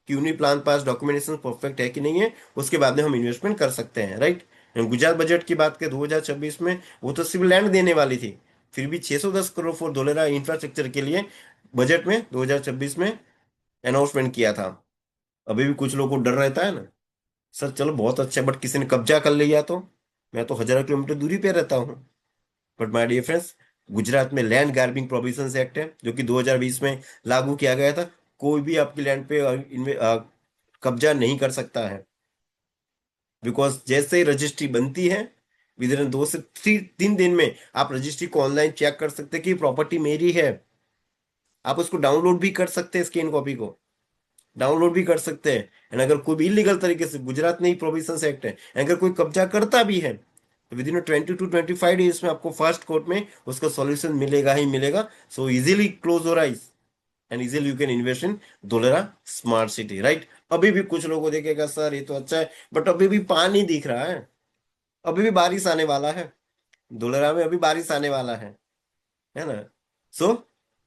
कि उन्हीं प्लान पास डॉक्यूमेंटेशन परफेक्ट है कि नहीं है, उसके बाद में हम इन्वेस्टमेंट कर सकते हैं, राइट। गुजरात बजट की बात करें 2026 में, वो तो सिर्फ लैंड देने वाली थी, फिर भी 610 करोड़ फॉर धोलेरा इंफ्रास्ट्रक्चर के लिए बजट में 2026 में अनाउंसमेंट किया था। अभी भी कुछ लोगों को डर रहता है ना, सर चलो बहुत अच्छा है, बट किसी ने कब्जा कर लिया तो? मैं तो हजारों किलोमीटर दूरी पे रहता हूँ। But my dear friends, Gujarat में लैंड गार्बिंग प्रोविजंस एक्ट है, जो कि 2020 में लागू किया गया था। कोई भी आपकी लैंड पे इनमें कब्जा नहीं कर सकता है, बिकॉज जैसे ही रजिस्ट्री बनती है, विद इन 2 से 3 दिन में आप रजिस्ट्री को ऑनलाइन चेक कर सकते हैं कि प्रॉपर्टी मेरी है। आप उसको डाउनलोड भी कर सकते हैं, स्कैन कॉपी को डाउनलोड भी कर सकते हैं। एंड अगर कोई भी इलीगल तरीके से, गुजरात में ही प्रोविजंस एक्ट है, अगर कोई कब्जा करता भी है तो विद इन 20 to 25 डेज में आपको फर्स्ट कोर्ट में उसका सॉल्यूशन मिलेगा ही मिलेगा। So easily close your eyes and easily you can invest in Dholera smart city, right. अभी भी कुछ लोगों को देखेगा, सर ये तो अच्छा है, बट अभी भी पानी दिख रहा है, अभी भी बारिश आने वाला है, धोलेरा में अभी बारिश आने वाला है ना। सो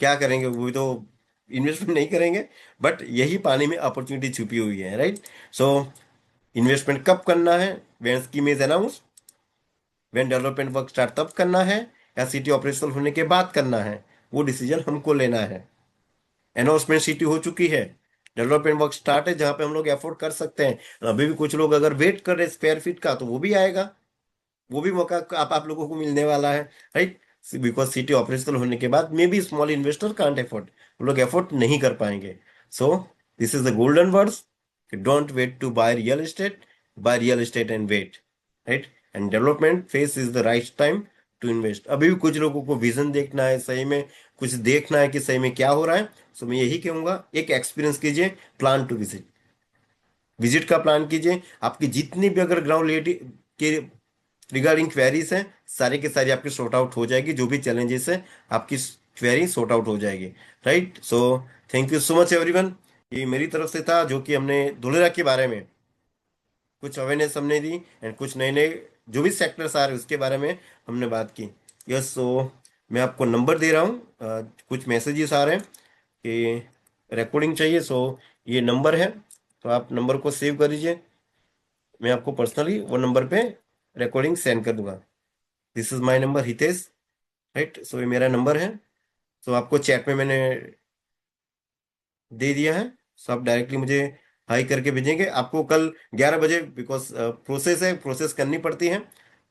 क्या करेंगे, वो तो इन्वेस्टमेंट नहीं करेंगे, बट यही पानी में अपॉर्चुनिटी छुपी हुई है, राइट। सो इन्वेस्टमेंट कब करना है? When scheme is announce, when development work start तब करना है, या सिटी ऑपरेशनल होने के बाद करना है, वो डिसीजन हमको लेना है। अनाउंसमेंट सिटी हो चुकी है, डेवलपमेंट वर्क स्टार्ट है, जहां पे हम लोग एफोर्ड कर सकते हैं। अभी भी कुछ लोग अगर वेट कर रहे हैं स्क्वायर फीट का, तो वो भी आएगा, वो भी मौका आप लोगों को मिलने वाला है, राइट। बिकॉज सिटी ऑपरेशनल होने के बाद maybe small investor can't afford, वो लोग एफोर्ड नहीं कर पाएंगे। So this is the golden words, don't wait to buy real estate and wait, right. And development phase is the right time to invest. अभी भी कुछ लोगों को विजन देखना है, सही में कुछ देखना है कि सही में क्या हो रहा है। सो मैं यही कहूंगा, एक एक्सपीरियंस कीजिए, प्लान टू विजिट, विजिट का प्लान कीजिए। आपकी जितनी भी अगर ग्राउंड के रिगार्डिंग क्वेरीज है, सारी की सारी आपकी सॉर्ट आउट हो जाएगी, जो भी चैलेंजेस है आपकी क्वेरी सॉर्ट आउट हो जाएगी, right. So thank you so much everyone. ये मेरी तरफ से था, जो कि हमने धुलेरा के बारे में कुछ अवेयरनेस हमने दी, एंड कुछ नए नए जो भी सेक्टर्स आ रहे हैं उसके बारे में हमने बात की। यस, सो मैं आपको नंबर दे रहा हूँ, कुछ मैसेजेस आ रहे हैं कि रिकॉर्डिंग चाहिए। सो ये नंबर है, तो आप नंबर को सेव कर लीजिए, मैं आपको पर्सनली वो नंबर पे रिकॉर्डिंग सेंड कर दूंगा। This is my number, Hitesh, right. So ये मेरा नंबर है, तो आपको चैट में मैंने दे दिया है। सो आप डायरेक्टली मुझे हाई करके भेजेंगे। आपको कल 11 बजे, बिकॉज प्रोसेस है, प्रोसेस करनी पड़ती है,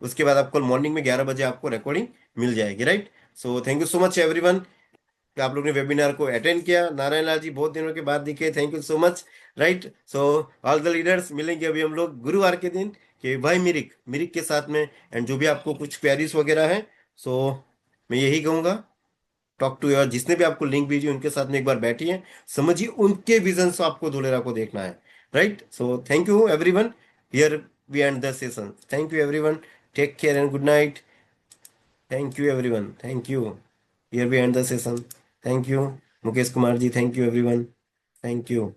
उसके बाद आप कल मॉर्निंग में 11 बजे आपको रिकॉर्डिंग मिल जाएगी, right. So thank you so much everyone कि आप लोग ने वेबिनार को अटेंड किया। नारायण लाल जी बहुत दिनों के बाद दिखे, thank you so much, right. So all the leaders मिलेंगे अभी हम लोग गुरुवार के दिन, कि भाई मिरिक मिरिक के साथ में, एंड जो भी आपको कुछ क्वेरीज वगैरह है, सो मैं यही कहूंगा, टॉक टू योर, जिसने भी आपको लिंक भेजी उनके साथ में एक बार बैठिए, समझिए उनके विजन से आपको धोलेरा को देखना है। Right, so thank you everyone, here we end the session. Thank you everyone, take care and good night. Thank you everyone, thank you, here we end the session. Thank you Mukesh Kumar ji, thank you everyone, thank you.